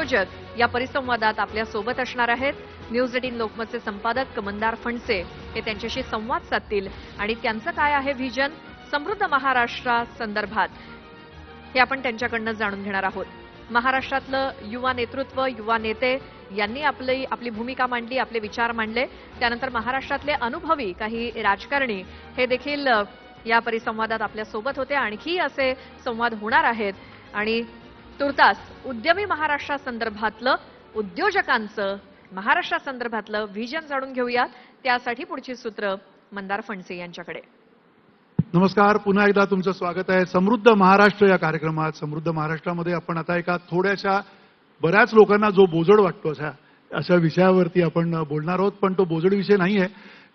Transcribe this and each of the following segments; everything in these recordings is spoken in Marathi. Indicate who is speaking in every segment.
Speaker 1: आयोजक या परिसंवादात आपल्या सोबत असणार आहेत. न्यूज 18 लोकमतचे संपादक मंदार फणसे हे त्यांच्याशी संवाद साधतील आणि त्यांचं काय आहे व्हिजन समृद्ध महाराष्ट्रासंदर्भात हे आपण त्यांच्याकडनं जाणून घेणार आहोत. महाराष्ट्रातलं युवा नेतृत्व, युवा नेते यांनी आपली भूमिका मांडली, आपले विचार मांडले. त्यानंतर महाराष्ट्रातले अनुभवी काही राजकारणी हे देखील या परिसंवादात आपल्या सोबत होते. आणखी असे संवाद होणार आहेत आणि तुर्तास उद्यमी महाराष्ट्रासंदर्भातलं, उद्योजकांचं महाराष्ट्रासंदर्भातलं व्हिजन जाणून घेऊयात. त्यासाठी पुढची सूत्र मंदार फणसे यांच्याकडे.
Speaker 2: नमस्कार, पुन्हा एकदा तुमचं स्वागत आहे समृद्ध महाराष्ट्र या कार्यक्रमात. समृद्ध महाराष्ट्रामध्ये आपण आता एका थोड्याशा बऱ्याच लोकांना जो बोजड वाटतो अशा विषयावरती आपण बोलणार आहोत. पण तो बोजड विषय नाही आहे,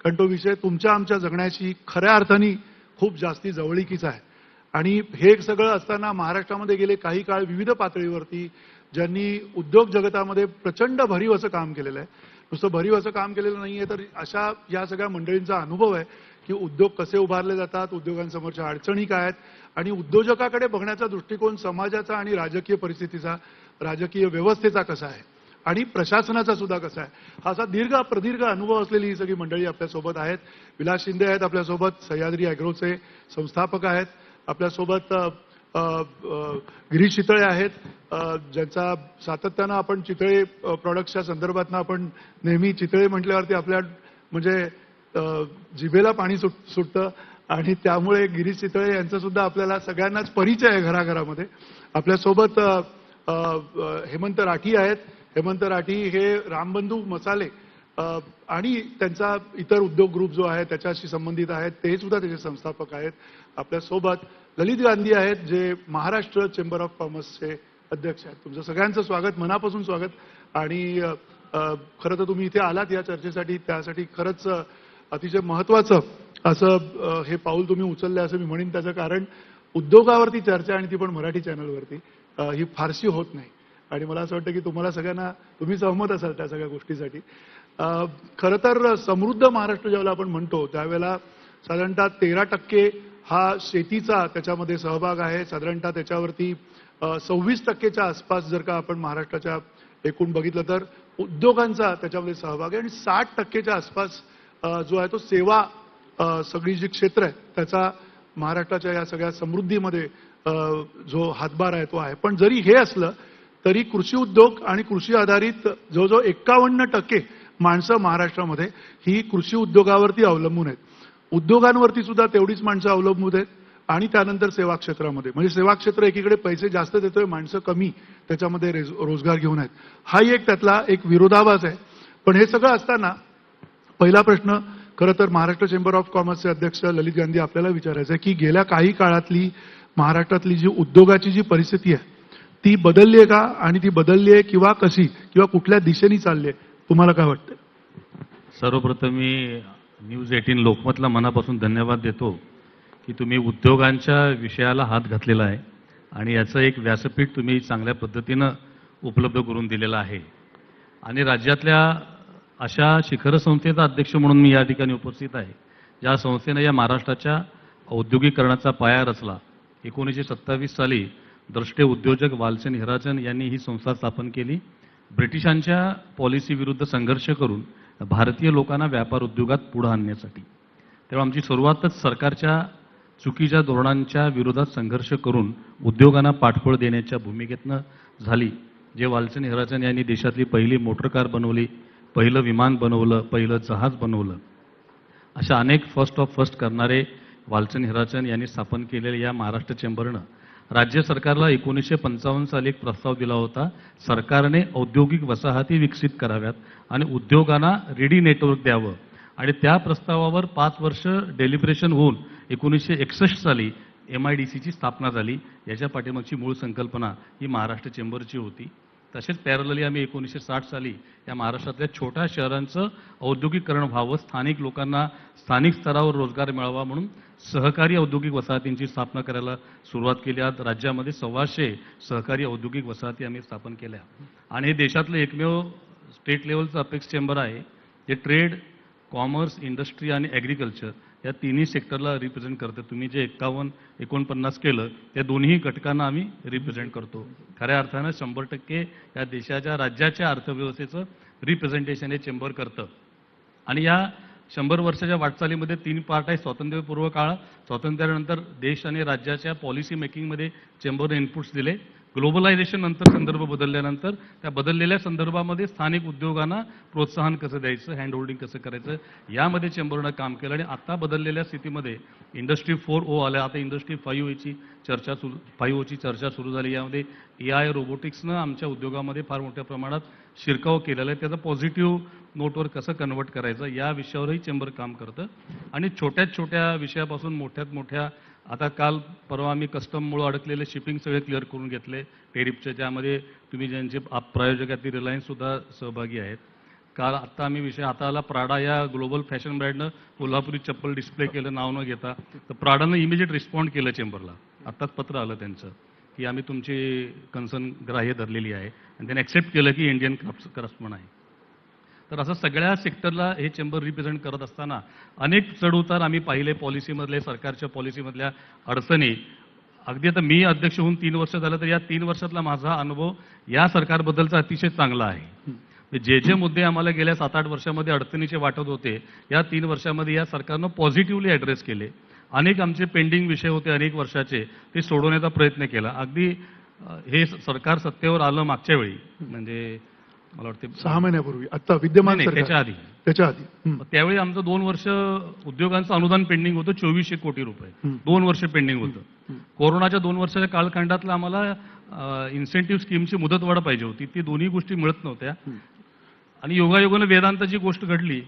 Speaker 2: कारण तो विषय तुमच्या आमच्या जगण्याची खऱ्या अर्थाने खूप जास्ती जवळीकीचा आहे. आणि हे सगळं असताना महाराष्ट्रामध्ये गेले काही काळ विविध पातळीवरती ज्यांनी उद्योग जगतामध्ये प्रचंड भरीव असं काम केलेलं आहे. नुसतं भरीव असं काम केलेलं नाहीये, तर अशा या सगळ्या मंडळींचा अनुभव आहे की उद्योग कसे उभारले जातात, उद्योगांसमोरच्या अडचणी काय आहेत आणि उद्योजकाकडे बघण्याचा दृष्टिकोन समाजाचा आणि राजकीय परिस्थितीचा, राजकीय व्यवस्थेचा कसा आहे आणि प्रशासनाचा सुद्धा कसा आहे. हा असा प्रदीर्घ अनुभव असलेली ही सगळी मंडळी आपल्यासोबत आहेत. विलास शिंदे आहेत आपल्यासोबत, सह्याद्री अॅग्रोचे संस्थापक आहेत आपल्यासोबत. गिरीश चितळे आहेत, ज्यांचा सातत्यानं आपण चितळे प्रॉडक्ट्सच्या संदर्भातनं आपण नेहमी चितळे म्हटल्यावरती आपल्या म्हणजे जिभेला पाणी सुटतं आणि त्यामुळे गिरीश चितळे यांचा सुद्धा आपल्याला सगळ्यांनाच परिचय आहे घराघरामध्ये. आपल्यासोबत हेमंत राठी आहेत. हेमंत राठी हे रामबंधू मसाले आणि त्यांचा इतर उद्योग ग्रुप जो आहे त्याच्याशी संबंधित आहेत, ते सुद्धा त्याचे संस्थापक आहेत. आपल्यासोबत ललित गांधी आहेत, जे महाराष्ट्र चेंबर ऑफ कॉमर्सचे अध्यक्ष आहेत. तुमचं सगळ्यांचं स्वागत, मनापासून स्वागत. आणि खरं तर तुम्ही इथे आलात या चर्चेसाठी, त्यासाठी खरंच अतिशय महत्त्वाचं असं हे पाऊल तुम्ही उचललं असं मी म्हणेन. त्याचं कारण उद्योगावरती चर्चा आणि ती पण मराठी चॅनलवरती ही फारशी होत नाही आणि मला असं वाटतं की तुम्हाला सगळ्यांना तुम्ही सहमत असाल त्या सगळ्या गोष्टीसाठी. खरं तर समृद्ध महाराष्ट्र ज्यावेळेला आपण म्हणतो त्यावेळेला साधारणतः 13% हा शेतीचा त्याच्यामध्ये सहभाग आहे. साधारणतः त्याच्यावरती 26%च्या आसपास जर का आपण महाराष्ट्राच्या एकूण बघितलं तर उद्योगांचा त्याच्यामध्ये सहभाग आहे आणि 60%च्या आसपास जो आहे तो सेवा सगळी जी क्षेत्र आहे त्याचा महाराष्ट्राच्या या सगळ्या समृद्धीमध्ये जो हातभार आहे तो आहे. पण जरी हे असलं तरी कृषी उद्योग आणि कृषी आधारित जवळजवळ 51% माणसं महाराष्ट्रामध्ये ही कृषी उद्योगावरती अवलंबून आहेत. उद्योगांवरती सुद्धा तेवढीच माणसं अवलंबून आहेत आणि त्यानंतर सेवा क्षेत्रामध्ये, म्हणजे सेवा क्षेत्र एकीकडे पैसे जास्त देतोय, माणसं कमी त्याच्यामध्ये रोजगार घेऊन आहेत. हाही एक त्यातला एक विरोधाभास आहे. पण हे सगळं असताना पहिला प्रश्न खरं तर महाराष्ट्र चेंबर ऑफ कॉमर्सचे अध्यक्ष ललित गांधी आपल्याला विचारायचं आहे की गेल्या काही काळातली महाराष्ट्रातली जी उद्योगाची जी परिस्थिती आहे ती बदलली आहे का आणि ती बदलली आहे किंवा कशी किंवा कुठल्या दिशेने चालली आहे, तुम्हाला काय वाटतं?
Speaker 3: सर्वप्रथम मी न्यूज 18 लोकमतला मनापासून धन्यवाद देतो की तुम्ही उद्योगांच्या विषयाला हात घातलेला आहे आणि याचं एक व्यासपीठ तुम्ही चांगल्या पद्धतीनं उपलब्ध करून दिलेलं आहे. आणि राज्यातल्या अशा शिखर संस्थेचा अध्यक्ष म्हणून मी या ठिकाणी उपस्थित आहे ज्या संस्थेनं या महाराष्ट्राच्या औद्योगिकरणाचा पाया रचला. 1927 साली द्रष्टे उद्योजक वालचंद हिराचंद यांनी ही संस्था स्थापन केली. ब्रिटिशांच्या पॉलिसी विरुद्ध संघर्ष करून भारतीय लोकांना व्यापार उद्योगात पुढे आणण्यासाठी. तेव्हा आमची सुरुवातच सरकारच्या चुकीच्या धोरणांच्या विरोधात संघर्ष करून उद्योगांना पाठबळ देण्याच्या भूमिकेतनं झाली. जे वालचंद हिराचंद यांनी देशातली पहिली मोटर कार बनवली, पहिलं विमान बनवलं, पहिलं जहाज बनवलं, अशा अनेक फर्स्ट ऑफ फर्स्ट करणारे वालचंद हिराचंद यांनी स्थापन केलेल्या या महाराष्ट्र चेंबरनं राज्य सरकारला 1955 साली एक प्रस्ताव दिला होता. सरकारने औद्योगिक वसाहती विकसित कराव्यात आणि उद्योगांना रेडी नेटवर्क द्यावं आणि त्या प्रस्तावावर 5 वर्ष डेलिब्रेशन होऊन 1961 साली MIDCची स्थापना झाली. याच्या पाठीमागची मूळ संकल्पना ही महाराष्ट्र चेंबरची होती. तसेच पॅरलली आम्ही 1960 साली या महाराष्ट्रातल्या छोट्या शहरांचं औद्योगिकरण व्हावं, स्थानिक लोकांना स्थानिक स्तरावर रोजगार मिळावा म्हणून सहकारी औद्योगिक वसाहतींची स्थापना करायला सुरुवात केली. आज राज्यामध्ये 125 सहकारी औद्योगिक वसाहती आम्ही स्थापन केल्या आणि हे देशातलं एकमेव स्टेट लेवलचं अपेक्स चेंबर आहे जे ट्रेड, कॉमर्स, इंडस्ट्री आणि ॲग्रिकल्चर या तिन्ही सेक्टरला रिप्रेझेंट करतं. तुम्ही जे 51-49 केलं त्या दोन्ही घटकांना आम्ही रिप्रेझेंट करतो. खऱ्या अर्थानं 100% या देशाच्या राज्याच्या अर्थव्यवस्थेचं रिप्रेझेंटेशन हे चेंबर करतं. आणि या 100 वर्षाच्या वाटचालीमध्ये 3 पार्ट आहे. स्वातंत्र्यपूर्व काळ, स्वातंत्र्यानंतर देश आणि राज्याच्या पॉलिसी मेकिंगमध्ये चेंबरने इनपुट्स दिले. ग्लोबलायझेशन नंतर संदर्भ बदलल्यानंतर त्या बदललेल्या संदर्भामध्ये स्थानिक उद्योगांना प्रोत्साहन कसं द्यायचं, हँड होल्डिंग कसं करायचं, यामध्ये चेंबरनं काम केलं. आणि आता बदललेल्या स्थितीमध्ये इंडस्ट्री 4.0 आल्या. आता इंडस्ट्री 5.0ची चर्चा सुरू झाली. यामध्ये AI, रोबोटिक्सनं आमच्या उद्योगामध्ये फार मोठ्या प्रमाणात शिरकाव केलेला आहे. त्याचा पॉझिटिव्ह नोटवर कसं कन्वर्ट करायचं या विषयावरही चेंबर काम करतं. आणि छोट्यात छोट्या विषयापासून मोठ्यात मोठ्या, आता काल परवा आम्ही कस्टममुळे अडकलेले शिपिंग सगळे क्लिअर करून घेतले टेरिफचे, ज्यामध्ये तुम्ही ज्यांचे प्रायोजक आहेत ती रिलायन्ससुद्धा सहभागी आहेत. काल आत्ता आम्ही विषय हाताळला प्राडा या ग्लोबल फॅशन ब्रँडनं कोल्हापुरी चप्पल डिस्प्ले केलं नाव न घेता. तर प्राडानं इमिजिएट रिस्पॉन्ड केलं चेंबरला. आत्ताच पत्र आलं त्यांचं की आम्ही तुमची कन्सर्न ग्राह्य धरलेली आहे आणि त्यांनी ॲक्सेप्ट केलं की इंडियन क्राफ्ट्समन आहे. तर असं सगळ्या सेक्टरला हे चेंबर रिप्रेझेंट करत असताना अनेक चढउतार आम्ही पाहिले पॉलिसीमधले, सरकारच्या पॉलिसीमधल्या अडचणी. अगदी आता मी अध्यक्ष होऊन 3 वर्ष झालं तर या 3 वर्षातला माझा अनुभव या सरकारबद्दलचा अतिशय चांगला आहे. जे मुद्दे आम्हाला गेल्या 7-8 वर्षामध्ये अडचणीचे वाटत होते, या 3 वर्षामध्ये या सरकारनं पॉझिटिव्हली ॲड्रेस केले. अनेक आमचे पेंडिंग विषय होते अनेक वर्षाचे, ते सोडवण्याचा प्रयत्न केला. अगदी हे सरकार सत्तेवर आलं मागच्या वेळी, म्हणजे मला वाटते
Speaker 2: 6 महिन्यापूर्वी, आता विद्यमान
Speaker 3: नाही,
Speaker 2: सरकार त्याच्या आधी
Speaker 3: त्यावेळी आमचं 2 वर्ष उद्योगांचं अनुदान पेंडिंग होतं 2400 कोटी रुपये. 2 वर्ष पेंडिंग होतं. कोरोनाच्या 2 वर्षाच्या कालखंडातला आम्हाला इन्सेंटिव्ह स्कीमची मुदतवाढ पाहिजे होती. ती दोन्ही गोष्टी मिळत नव्हत्या. आणि योगायोगानं वेदांताची गोष्ट घडली.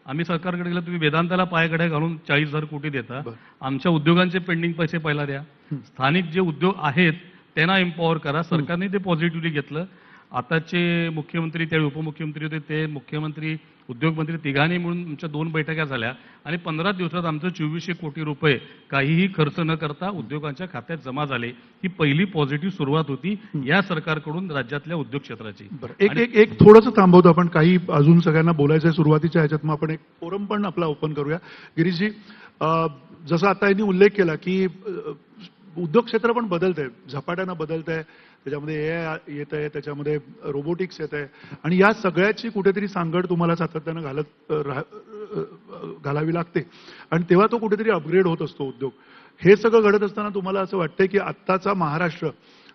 Speaker 3: आम्ही सरकारकडे गेलो, तुम्ही वेदांताला पायघड्या घालून 40,000 कोटी देता, आमच्या उद्योगांचे पेंडिंग पैसे पहिला द्या, स्थानिक जे उद्योग आहेत त्यांना एम्पॉवर करा. सरकारने ते पॉझिटिव्हली घेतलं. आताचे मुख्यमंत्री, त्यावेळी उपमुख्यमंत्री होते, ते मुख्यमंत्री, उद्योगमंत्री तिघांनी मिळून आमच्या 2 बैठका झाल्या आणि 15 दिवसात आमचं 2400 कोटी रुपये काहीही खर्च न करता उद्योगांच्या खात्यात जमा झाले. ही पहिली पॉझिटिव्ह सुरुवात होती या सरकारकडून राज्यातल्या उद्योग क्षेत्राची.
Speaker 2: एक थोडंसं थांबवतो आपण, काही अजून सगळ्यांना बोलायचं आहे सुरुवातीच्या ह्याच्यात. मग आपण एक फोरम पण आपला ओपन करूया. गिरीशजी, जसं आता यांनी उल्लेख केला की उद्योग क्षेत्र पण बदलत आहे, झपाट्यानं बदलत आहे. त्याच्यामध्ये AI येत आहे, त्याच्यामध्ये रोबोटिक्स येत आहे आणि या सगळ्याची कुठेतरी सांगड तुम्हाला सातत्यानं घालावी लागते आणि तेव्हा तो कुठेतरी अपग्रेड होत असतो उद्योग. हे सगळं घडत असताना तुम्हाला असं वाटतंय की आत्ताचा महाराष्ट्र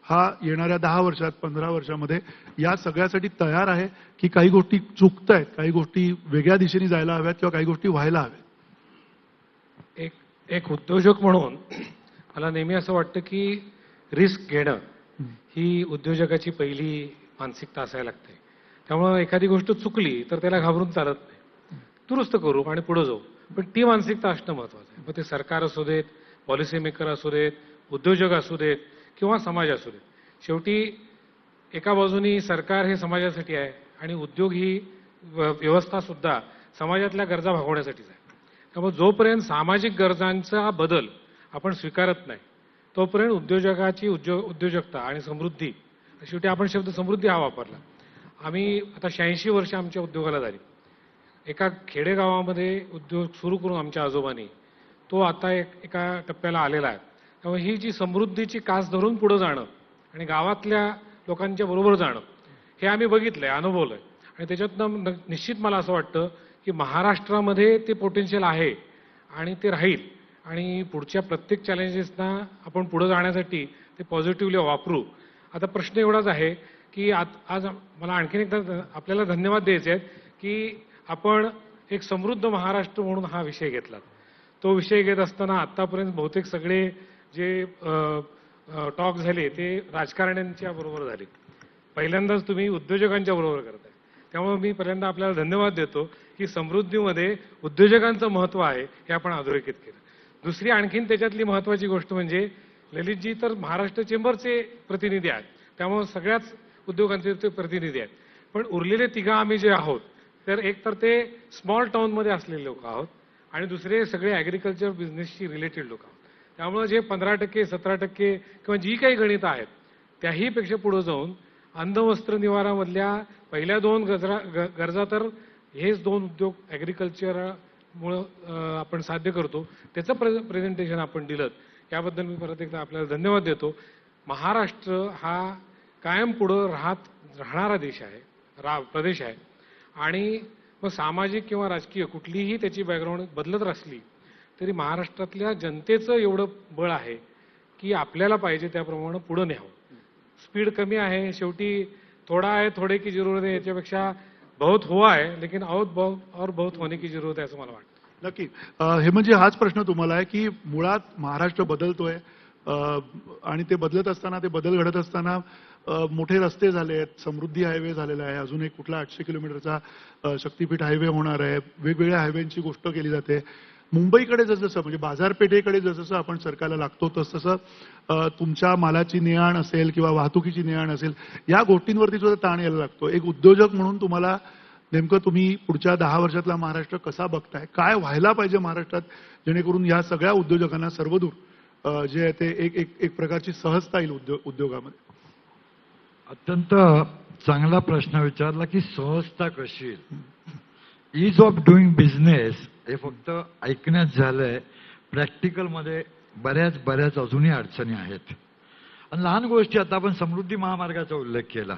Speaker 2: हा येणाऱ्या 10 वर्षात, 15 वर्षामध्ये या सगळ्यासाठी तयार आहे की काही गोष्टी चुकत आहेत, काही गोष्टी वेगळ्या दिशेने जायला हव्यात किंवा काही गोष्टी व्हायला हव्यात?
Speaker 4: एक उद्योजक म्हणून मला नेहमी असं वाटतं की रिस्क घेणं ही उद्योजकाची पहिली मानसिकता असायला लागते. त्यामुळे एखादी गोष्ट चुकली तर त्याला घाबरून चालत नाही, दुरुस्त करू आणि पुढे जाऊ. पण ती मानसिकता असणं महत्वाचं आहे. मग ते सरकार असू देत, पॉलिसी मेकर असू देत, उद्योजक असू देत किंवा समाज असू देत. शेवटी एका बाजूनी सरकार हे समाजासाठी आहे आणि उद्योग ही व्यवस्था सुद्धा समाजातल्या गरजा भागवण्यासाठीच आहे. त्यामुळे जोपर्यंत सामाजिक गरजांचा बदल आपण स्वीकारत नाही तोपर्यंत उद्योजकाची उद्योजकता आणि समृद्धी, शेवटी आपण शब्द समृद्धी हा वापरला. आम्ही आता 86 वर्ष आमच्या उद्योगाला झाली. एका खेडेगावामध्ये उद्योग सुरू करून आमच्या आजोबांनी तो आता एका टप्प्याला आलेला आहे. त्यामुळे ही जी समृद्धीची कास धरून पुढे जाणं आणि गावातल्या लोकांच्या बरोबर जाणं हे आम्ही बघितलंय, अनुभवलंय. आणि त्याच्यातनं निश्चित मला असं वाटतं की महाराष्ट्रामध्ये ते पोटेन्शियल आहे आणि ते राहील. आणि पुढच्या प्रत्येक चॅलेंजेसना आपण पुढे जाण्यासाठी ते पॉझिटिव्हली वापरू. आता प्रश्न एवढाच आहे की आज मला आणखीन एकदा आपल्याला धन्यवाद द्यायचे आहेत की आपण एक समृद्ध महाराष्ट्र म्हणून हा विषय घेतला. तो विषय घेत असताना आतापर्यंत बहुतेक सगळे जे टॉक झाले ते राजकारण्यांच्या बरोबर झाले. पहिल्यांदाच तुम्ही उद्योजकांच्या बरोबर करताय. त्यामुळे मी पहिल्यांदा आपल्याला धन्यवाद देतो की समृद्धीमध्ये उद्योजकांचं महत्त्व आहे हे आपण अधोरेखित केलं. दुसरी आणखीन त्याच्यातली महत्त्वाची गोष्ट म्हणजे ललितजी तर महाराष्ट्र चेंबरचे प्रतिनिधी आहेत, त्यामुळे सगळ्याच उद्योगांचे ते प्रतिनिधी आहेत. पण उरलेले तिघं आम्ही जे आहोत तर एक तर ते स्मॉल टाउनमध्ये असलेले लोक आहोत आणि दुसरे सगळे ॲग्रिकल्चर बिझनेसशी रिलेटेड लोक आहोत. त्यामुळे जे 15%, 17% किंवा जी काही गणितं आहेत त्याहीपेक्षा पुढे जाऊन अन्न वस्त्र निवारामधल्या पहिल्या 2 गरजा तर हेच 2 उद्योग ॲग्रिकल्चर मुळे आपण साध्य करतो त्याचं प्रेझेंटेशन आपण दिलं याबद्दल मी परत एकदा आपल्याला धन्यवाद देतो. महाराष्ट्र हा कायम पुढं राहणारा देश आहे, प्रदेश आहे आणि मग सामाजिक किंवा राजकीय कुठलीही त्याची बॅकग्राऊंड बदलत असली तरी महाराष्ट्रातल्या जनतेचं एवढं बळ आहे की आपल्याला पाहिजे त्याप्रमाणे पुढे न्यावं. स्पीड कमी आहे, शेवटी थोडा आहे थोडे की जरूरत आहे याच्यापेक्षा बहुत हुआ है लेकिन और बहुत होने की जरूरत आहे असं मला वाटतं.
Speaker 2: नक्की. हे म्हणजे हाच प्रश्न तुम्हाला आहे की मुळात महाराष्ट्र बदलतोय आणि ते बदलत असताना, ते बदल घडत असताना मोठे रस्ते झाले आहेत, समृद्धी हायवे झालेला आहे, अजून एक कुठला 800 किलोमीटरचा शक्तीपीठ हायवे होणार आहे, वेगवेगळ्या हायवेंची गोष्ट केली जाते. मुंबईकडे जसं म्हणजे बाजारपेठेकडे जसं आपण सरकारला लागतो तसं तुमच्या मालाची ने-आण असेल किंवा वाहतुकीची ने-आण असेल या गोष्टींवरती सुद्धा ताण यायला लागतो. एक उद्योजक म्हणून तुम्हाला नेमकं तुम्ही पुढच्या 10 वर्षातला महाराष्ट्र कसा बघताय, काय व्हायला पाहिजे महाराष्ट्रात जेणेकरून या सगळ्या उद्योजकांना सर्वदूर जे आहे ते एक प्रकारची सहजता येईल उद्योगामध्ये?
Speaker 5: अत्यंत चांगला प्रश्न विचारला की सहजता कशी येईल. ईज ऑफ डुईंग बिझनेस हे फक्त ऐकण्यात झालंय, प्रॅक्टिकलमध्ये बऱ्याच अजूनही अडचणी आहेत. आणि लहान गोष्टी, आता आपण समृद्धी महामार्गाचा उल्लेख केला,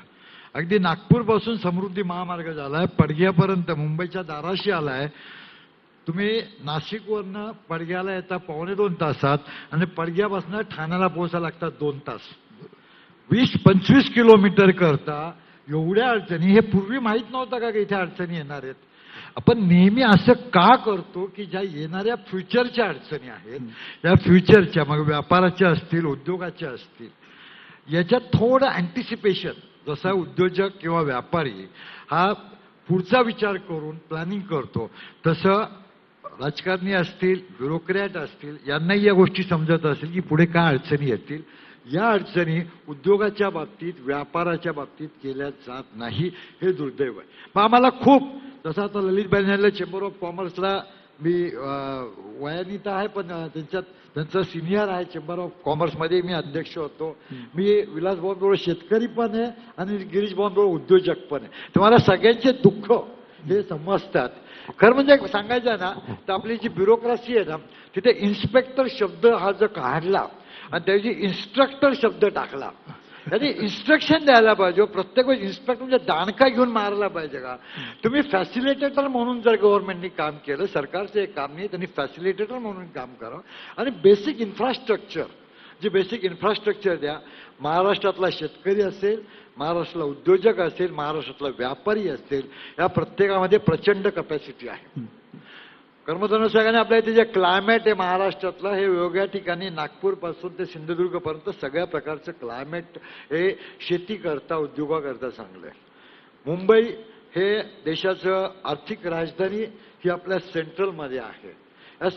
Speaker 5: अगदी नागपूरपासून समृद्धी महामार्ग झालाय, पडग्यापर्यंत मुंबईच्या दाराशी आलाय. तुम्ही नाशिकवरनं पडग्याला येता 2.25 तासात आणि पडग्यापासून ठाण्याला पोहोचायला लागतात 2 तास. 20-25 किलोमीटर करता एवढ्या अडचणी, हे पूर्वी माहीत नव्हतं का इथे अडचणी येणार आहेत? आपण नेहमी असं का करतो की ज्या येणाऱ्या फ्युचरच्या अडचणी आहेत, या फ्युचरच्या मग व्यापाराच्या असतील, उद्योगाच्या असतील, याच्यात थोडं अँटिसिपेशन, जसा उद्योजक किंवा व्यापारी हा पुढचा विचार करून प्लॅनिंग करतो, तसं राजकारणी असतील, ब्युरोक्रॅट असतील, यांनाही या गोष्टी समजत असतील की पुढे काय अडचणी येतील. या अडचणी उद्योगाच्या बाबतीत, व्यापाराच्या बाबतीत केल्या जात नाही, हे दुर्दैव आहे. मग आम्हाला खूप, जसं आता ललितबाई चेंबर ऑफ कॉमर्सला मी वयाने तर आहे पण त्यांचं सिनियर आहे, चेंबर ऑफ कॉमर्समध्ये मी अध्यक्ष होतो. मी विलास भाऊंबरोबर शेतकरी पण आहे आणि गिरीश भाऊंबरोबर उद्योजक पण आहे. तुम्हाला सगळ्यांचे दुःख हे समजतात. खरं म्हणजे सांगायचं ना तर आपली जी ब्युरोक्रेसी आहे ना, तिथे इन्स्पेक्टर शब्द हा जर काढला आणि त्याची इन्स्ट्रक्टर शब्द टाकला, त्यांनी इन्स्ट्रक्शन द्यायला पाहिजे. प्रत्येक वेळेस इन्स्पेक्टर म्हणजे दाणका घेऊन मारायला पाहिजे का? तुम्ही फॅसिलिटेटर म्हणून जर गव्हर्नमेंटनी काम केलं, सरकारचं एक काम नाही, त्यांनी फॅसिलिटेटर म्हणून काम करावं आणि बेसिक इन्फ्रास्ट्रक्चर, जे बेसिक इन्फ्रास्ट्रक्चर द्या. महाराष्ट्रातला शेतकरी असेल, महाराष्ट्रातला उद्योजक असेल, महाराष्ट्रातला व्यापारी असेल, या प्रत्येकामध्ये प्रचंड कपॅसिटी आहे. कर्मधनुष्याने आपल्या इथे जे क्लायमेट आहे महाराष्ट्रातलं, हे वेगवेगळ्या ठिकाणी नागपूरपासून ते सिंधुदुर्गपर्यंत सगळ्या प्रकारचं क्लायमेट हे शेती करता, उद्योगाकरता चांगलं आहे. मुंबई हे देशाचं आर्थिक राजधानी ही आपल्या सेंट्रलमध्ये आहे.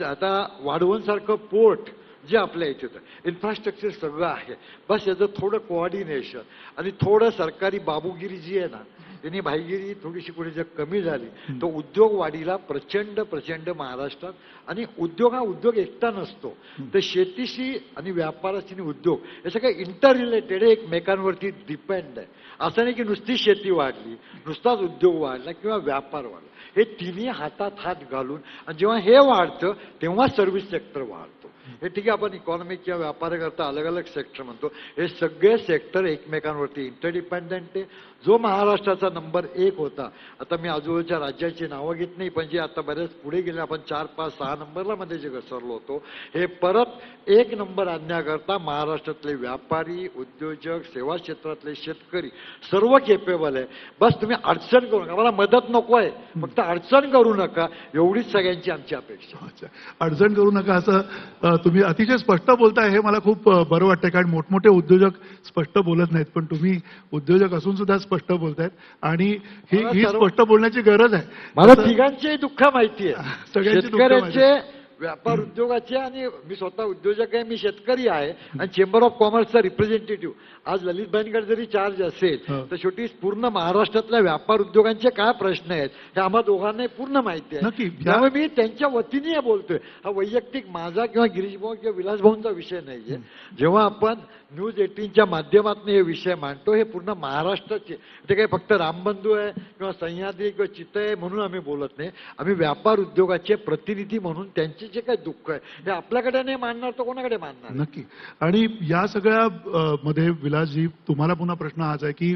Speaker 5: आता वाढवणसारखं पोर्ट जे आपल्या इथे होतं, इन्फ्रास्ट्रक्चर सगळं आहे, बस याचं थोडं कोऑर्डिनेशन आणि थोडं सरकारी बाबूगिरी जी आहे ना, त्यांनी भाईगिरी थोडीशी कुठे जर कमी झाली तर उद्योग वाढीला प्रचंड महाराष्ट्रात. आणि उद्योग हा उद्योग एकटा नसतो, तर शेतीशी आणि व्यापाराशी आणि उद्योग हे सगळं इंटर रिलेटेड आहे, एकमेकांवरती डिपेंड आहे. असं नाही की नुसती शेती वाढली, नुसताच उद्योग वाढला किंवा व्यापार वाढला, हे तिन्ही हातात हात घालून, आणि जेव्हा हे वाढतं तेव्हा सर्व्हिस सेक्टर वाढतं. हे ठीक आहे, आपण इकॉनॉमिक किंवा व्यापाराकरता अलग अलग सेक्टर म्हणतो, हे सगळे सेक्टर एकमेकांवरती इंटरडिपेंडंट आहे. जो महाराष्ट्राचा नंबर 1 होता, आता मी आजूबाजूच्या राज्याची नावं घेत नाही, पण जे आता बरेच पुढे गेले, आपण 4, 5, 6 नंबरला मध्ये जे घसरलो होतो, हे परत 1 नंबर आणण्याकरता महाराष्ट्रातले व्यापारी, उद्योजक, सेवा क्षेत्रातले शेतकरी सर्व केपेबल आहे. बस तुम्ही अडचण करू नका, मला मदत नको आहे, फक्त अडचण करू नका, एवढीच सगळ्यांची आमची अपेक्षा.
Speaker 2: अच्छा, अडचण करू नका असं तुम्ही अतिशय स्पष्ट बोलताय, हे मला खूप बरं वाटतंय. कारण मोठमोठे उद्योजक स्पष्ट बोलत नाहीत, पण तुम्ही उद्योजक असून सुद्धा स्पष्ट बोलतायत आणि ही स्पष्ट बोलण्याची गरज आहे.
Speaker 5: मला तिघांचे दुःख माहिती आहे,
Speaker 2: सगळ्यांची दुःख
Speaker 5: शेतकऱ्यांचे, व्यापार उद्योगाचे, आणि मी स्वतः उद्योजक आहे, मी शेतकरी आहे आणि चेंबर ऑफ कॉमर्सचा रिप्रेझेंटेटिव्ह. आज ललितबाईंकडे जरी चार्ज असेल तर शेवटी पूर्ण महाराष्ट्रातल्या व्यापार उद्योगांचे काय प्रश्न आहेत हे आम्हा दोघांना पूर्ण माहिती
Speaker 2: नक्की.
Speaker 5: आहे. त्यामुळे मी त्यांच्या वतीने बोलतोय. हा वैयक्तिक माझा किंवा गिरीश भाऊ किंवा विलास भाऊंचा विषय नाहीये. जेव्हा आपण न्यूज 18च्या माध्यमातून हे विषय मांडतो, हे पूर्ण महाराष्ट्राचे, ते काही फक्त रामबंधू आहे किंवा सह्याद्री किंवा चित्त आहे म्हणून आम्ही बोलत नाही. आम्ही व्यापार उद्योगाचे प्रतिनिधी म्हणून त्यांचे जे काही दुःख आहे हे आपल्याकडे नाही मांडणार तर कोणाकडे मांडणार?
Speaker 2: नक्की. आणि या सगळ्या मध्ये विलासजी, तुम्हाला पुन्हा प्रश्न हाच आहे की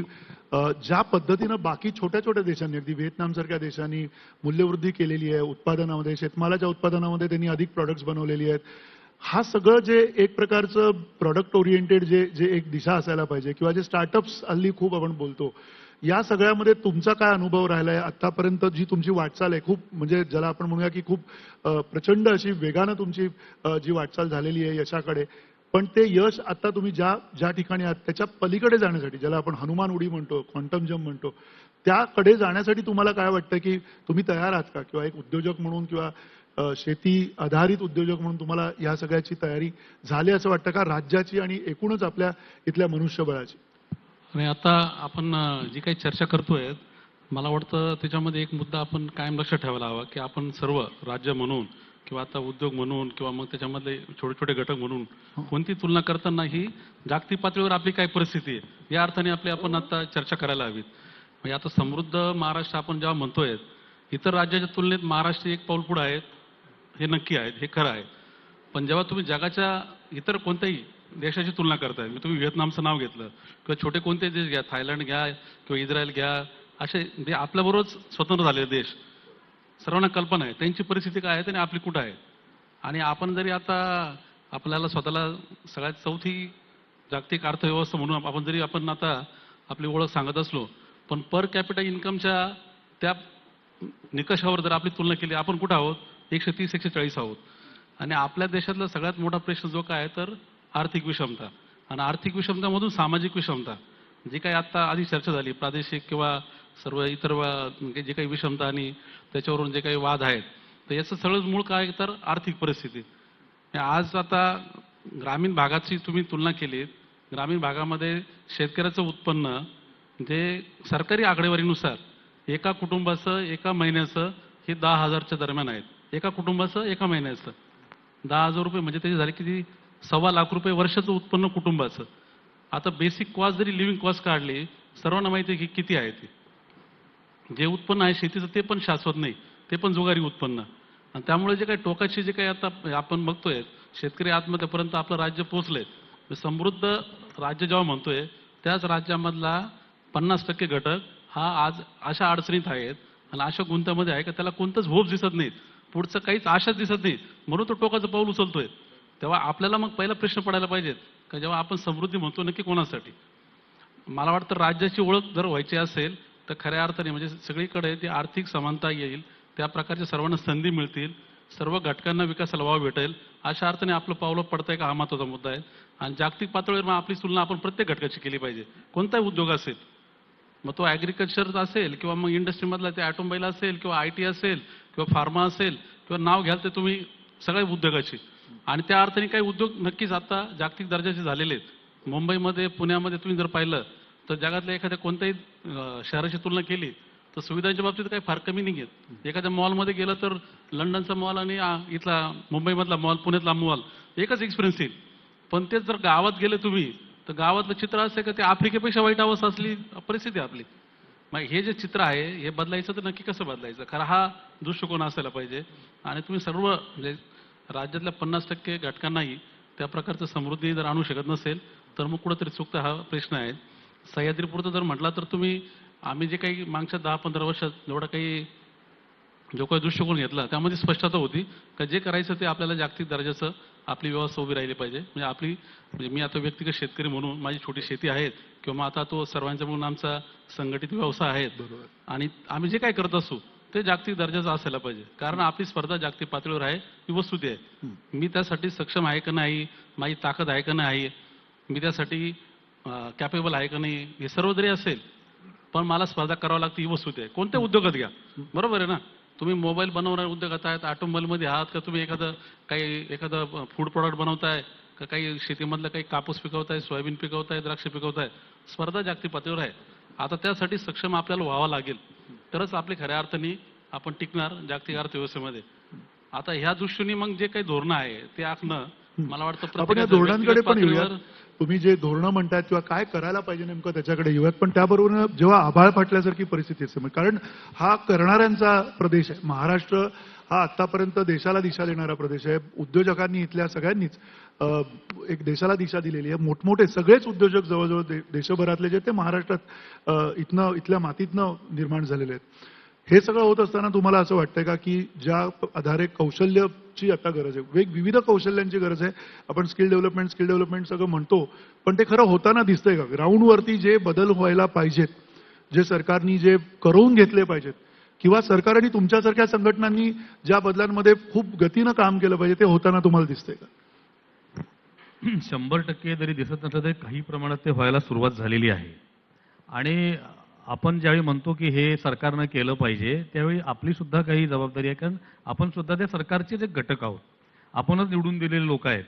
Speaker 2: ज्या पद्धतीनं बाकी छोट्या छोट्या देशांनी, अगदी व्हिएतनामसारख्या देशांनी मूल्यवृद्धी केलेली आहे उत्पादनामध्ये, शेतमालाच्या उत्पादनामध्ये त्यांनी अधिक प्रॉडक्ट्स बनवलेली आहेत, हा सगळं जे एक प्रकारचं प्रॉडक्ट ओरिएंटेड जे एक दिशा असायला पाहिजे, किंवा जे स्टार्टअप्स हल्ली खूप आपण बोलतो, या सगळ्यामध्ये तुमचा काय अनुभव राहिलाय आतापर्यंत? जी तुमची वाटचाल आहे खूप, म्हणजे ज्याला आपण म्हणूया की खूप प्रचंड अशी वेगानं तुमची जी वाटचाल झालेली आहे यशाकडे, पण ते यश आता तुम्ही ज्या ठिकाणी आहात त्याच्या पलीकडे जाण्यासाठी, ज्याला आपण हनुमान उडी म्हणतो, क्वांटम जम्प म्हणतो, त्याकडे जाण्यासाठी तुम्हाला काय वाटतं की तुम्ही तयार आहात का? किंवा एक उद्योजक म्हणून किंवा शेती आधारित उद्योजक म्हणून तुम्हाला या सगळ्याची तयारी झाली असं वाटतं का, राज्याची आणि एकूणच आपल्या इथल्या मनुष्यबळाची?
Speaker 6: आणि आता आपण जी काही चर्चा करतोय, मला वाटतं त्याच्यामध्ये एक मुद्दा आपण कायम लक्षात ठेवायला हवा की आपण सर्व राज्य म्हणून किंवा आता उद्योग म्हणून किंवा मग त्याच्यामधले छोटे छोटे घटक म्हणून कोणती तुलना करताना ही जागतिक पातळीवर आपली काय परिस्थिती आहे या अर्थाने आपण आता चर्चा करायला हवी. म्हणजे आता समृद्ध महाराष्ट्र आपण जेव्हा म्हणतोय, इतर राज्याच्या तुलनेत महाराष्ट्र एक पाऊल पुढे आहेत, हे नक्की आहेत, हे खरं आहे. पण जेव्हा तुम्ही जगाच्या इतर कोणत्याही देशाची तुलना करताय, तुम्ही व्हिएतनामचं नाव घेतलं किंवा छोटे कोणते देश घ्या, थायलंड घ्या किंवा इस्रायल घ्या, असे जे आपल्याबरोबरच स्वतंत्र झालेले देश, सर्वांना कल्पना आहे त्यांची परिस्थिती काय आहे आणि आपली कुठं आहे. आणि आपण जरी आता आपल्याला स्वतःला सगळ्यात चौथी जागतिक अर्थव्यवस्था म्हणून आपण आता आपली ओळख सांगत असलो, पण पर कॅपिटल इन्कमच्या त्या निकषावर जर आपली तुलना केली, आपण कुठं आहोत? 130-140 आहोत. आणि आपल्या देशातला सगळ्यात मोठा प्रश्न जो काय आहे तर आर्थिक विषमता, आणि आर्थिक विषमतामधून सामाजिक विषमता, जी काही आता आधी चर्चा झाली, प्रादेशिक किंवा सर्व इतर जे काही विषमता आणि त्याच्यावरून जे काही वाद आहेत, तर याचं सगळंच मूळ काय तर आर्थिक परिस्थिती. आज आता ग्रामीण भागाची तुम्ही तुलना केली, ग्रामीण भागामध्ये शेतकऱ्याचं उत्पन्न जे सरकारी आकडेवारीनुसार एका कुटुंबाचं एका महिन्याचं हे 10,000च्या दरम्यान आहेत. एका कुटुंबाचं एका महिन्याचं 10,000 रुपये म्हणजे त्याची झाली किती? 1.25 लाख रुपये वर्षाचं उत्पन्न कुटुंबाचं. आता बेसिक कॉस्ट जरी लिव्हिंग कॉस्ट काढली, सर्वांना माहिती आहे की किती आहे ती. जे उत्पन्न आहे शेतीचं ते पण शाश्वत नाही, ते पण जुगारी उत्पन्न. आणि त्यामुळे जे काही टोकाची जे काही आता आपण बघतोय शेतकरी आत्महत्येपर्यंत आपलं राज्य पोहोचलंय. समृद्ध राज्य जेव्हा म्हणतोय त्याच राज्यामधला 50% घटक हा आज अशा अडचणीत आहेत आणि अशा गुंतामध्ये आहे की त्याला कोणतंच होप दिसत नाहीत, पुढचं काहीच आशाच दिसत नाही, म्हणून तो टोकाचं पाऊल उचलतोय. तेव्हा आपल्याला मग पहिला प्रश्न पडायला पाहिजेत का जेव्हा आपण समृद्धी म्हणतो नक्की कोणासाठी? मला वाटतं राज्याची ओळख जर व्हायची असेल तर खऱ्या अर्थाने म्हणजे सगळीकडे ती आर्थिक समानता येईल, त्या प्रकारच्या सर्वांना संधी मिळतील, सर्व घटकांना विकासाला वाव भेटेल, अशा अर्थाने आपलं पावलं पडतंय का हा महत्त्वाचा मुद्दा आहे. आणि जागतिक पातळीवर मग आपली तुलना आपण प्रत्येक घटकाची केली पाहिजे. कोणताही उद्योग असेल, मग तो ॲग्रिकल्चर असेल किंवा मग इंडस्ट्रीमधला ते ऑटोमोबाईल असेल किंवा IT असेल किंवा फार्मा असेल किंवा नाव घ्याल ते तुम्ही सगळ्या उद्योगाची. आणि त्या अर्थाने काही उद्योग नक्कीच आता जागतिक दर्जाचे झालेले आहेत. मुंबईमध्ये पुण्यामध्ये तुम्ही जर पाहिलं तर जगातल्या एखाद्या कोणत्याही शहराची तुलना केली तर सुविधांच्या बाबतीत काही फार कमी नाही आहेत. एखाद्या मॉलमध्ये गेलं तर लंडनचा मॉल आणि इथला मुंबईमधला मॉल, पुण्यातला मॉल एकच एक्सपिरियन्स येईल. पण तेच जर गावात गेले तुम्ही तर गावातलं चित्र असं आहे का ते आफ्रिकेपेक्षा वाईट अवस्था असली परिस्थिती आपली. मग हे जे चित्र आहे हे बदलायचं तर नक्की कसं बदलायचं? खरा हा दृष्टिकोन असायला पाहिजे. आणि तुम्ही सर्व म्हणजे राज्यातल्या 50% घटकांनाही त्या प्रकारचं समृद्धी जर आणू शकत नसेल तर मग कुठंतरी चुकता हा प्रश्न आहे. सह्याद्रीपुरतं जर म्हटला तर तुम्ही आम्ही जे काही मागच्या 10-15 वर्षात जेवढा काही जो काही दृष्टिकोन घेतला त्यामध्ये स्पष्टता होती का जे करायचं ते आपल्याला जागतिक दर्जाचं आपली व्यवस्था उभी राहिली पाहिजे. म्हणजे मी आता व्यक्तिगत शेतकरी म्हणून माझी छोटी शेती आहेत किंवा आता तो सर्वांचा म्हणून आमचा संघटित व्यवसाय आहेत. बरोबर. आणि आम्ही जे काय करत असू ते जागतिक दर्जाचं असायला पाहिजे, कारण आपली स्पर्धा जागतिक पातळीवर आहे, ही वस्तुस्थिती आहे. मी त्यासाठी सक्षम आहे का नाही, माझी ताकद आहे का नाही, मी त्यासाठी कॅपेबल आहे का नाही, हे सर्व जरी असेल पण मला स्पर्धा करावं लागते, ही वस्तुस्थिती आहे. कोणत्या उद्योगात घ्या, बरोबर आहे ना. तुम्ही मोबाईल बनवणारे उद्योगात आहेत, ऑटोमोबाईलमध्ये आहात का, तुम्ही एखादं फूड प्रॉडक्ट बनवताय का, काही शेतीमधलं काही कापूस पिकवताय, सोयाबीन पिकवताय, द्राक्ष पिकवताय. स्पर्धा जागतिक पातळीवर आहे. आता त्यासाठी सक्षम आपल्याला व्हावं लागेल, तरच आपली खऱ्या अर्थाने आपण टिकणार जागतिक अर्थव्यवस्थेमध्ये. आता ह्या दृष्टीने मग जे काही धोरणं आहे ते आखणं मला वाटतं
Speaker 2: आपण या
Speaker 6: प्रत्येकाचं
Speaker 2: धोरणांकडे
Speaker 6: व्यक्तिगत
Speaker 2: पण येऊयात.
Speaker 6: पातळीवर.
Speaker 2: तुम्ही जे धोरणं म्हणतायत किंवा काय करायला पाहिजे नेमकं त्याच्याकडे येऊयात, पण त्याबरोबर जेव्हा आभाळ फाटल्यासारखी परिस्थिती असते, कारण हा करणाऱ्यांचा प्रदेश आहे. महाराष्ट्र हा आतापर्यंत देशाला दिशा देणारा प्रदेश आहे. उद्योजकांनी इथल्या सगळ्यांनीच एक देशाला दिशा दिलेली आहे. मोठमोठे सगळेच उद्योजक जवळजवळ देशभरातले जे ते महाराष्ट्रात इथल्या मातीतनं निर्माण झालेले आहेत. हे सगळं होत असताना तुम्हाला असं वाटतंय का की ज्या आधारे कौशल्याची आता गरज आहे, विविध कौशल्यांची गरज आहे, आपण स्किल डेव्हलपमेंट सगळं म्हणतो, पण ते खरं होताना दिसतंय का? ग्राउंडवरती जे बदल व्हायला पाहिजेत, जे सरकारनी जे करून घेतले पाहिजेत, किंवा सरकार आणि तुमच्यासारख्या संघटनांनी ज्या बदलांमध्ये खूप गतीनं काम केलं पाहिजे, ते होताना तुम्हाला दिसतंय का?
Speaker 3: 100% जरी दिसत नसलं तरी काही प्रमाणात ते व्हायला सुरुवात झालेली आहे. आणि आपण ज्यावेळी म्हणतो की हे सरकारनं केलं पाहिजे, त्यावेळी आपली सुद्धा काही जबाबदारी आहे, कारण आपण सुद्धा त्या सरकारचेच एक घटक आहोत. आपणच निवडून दिलेले लोक आहेत.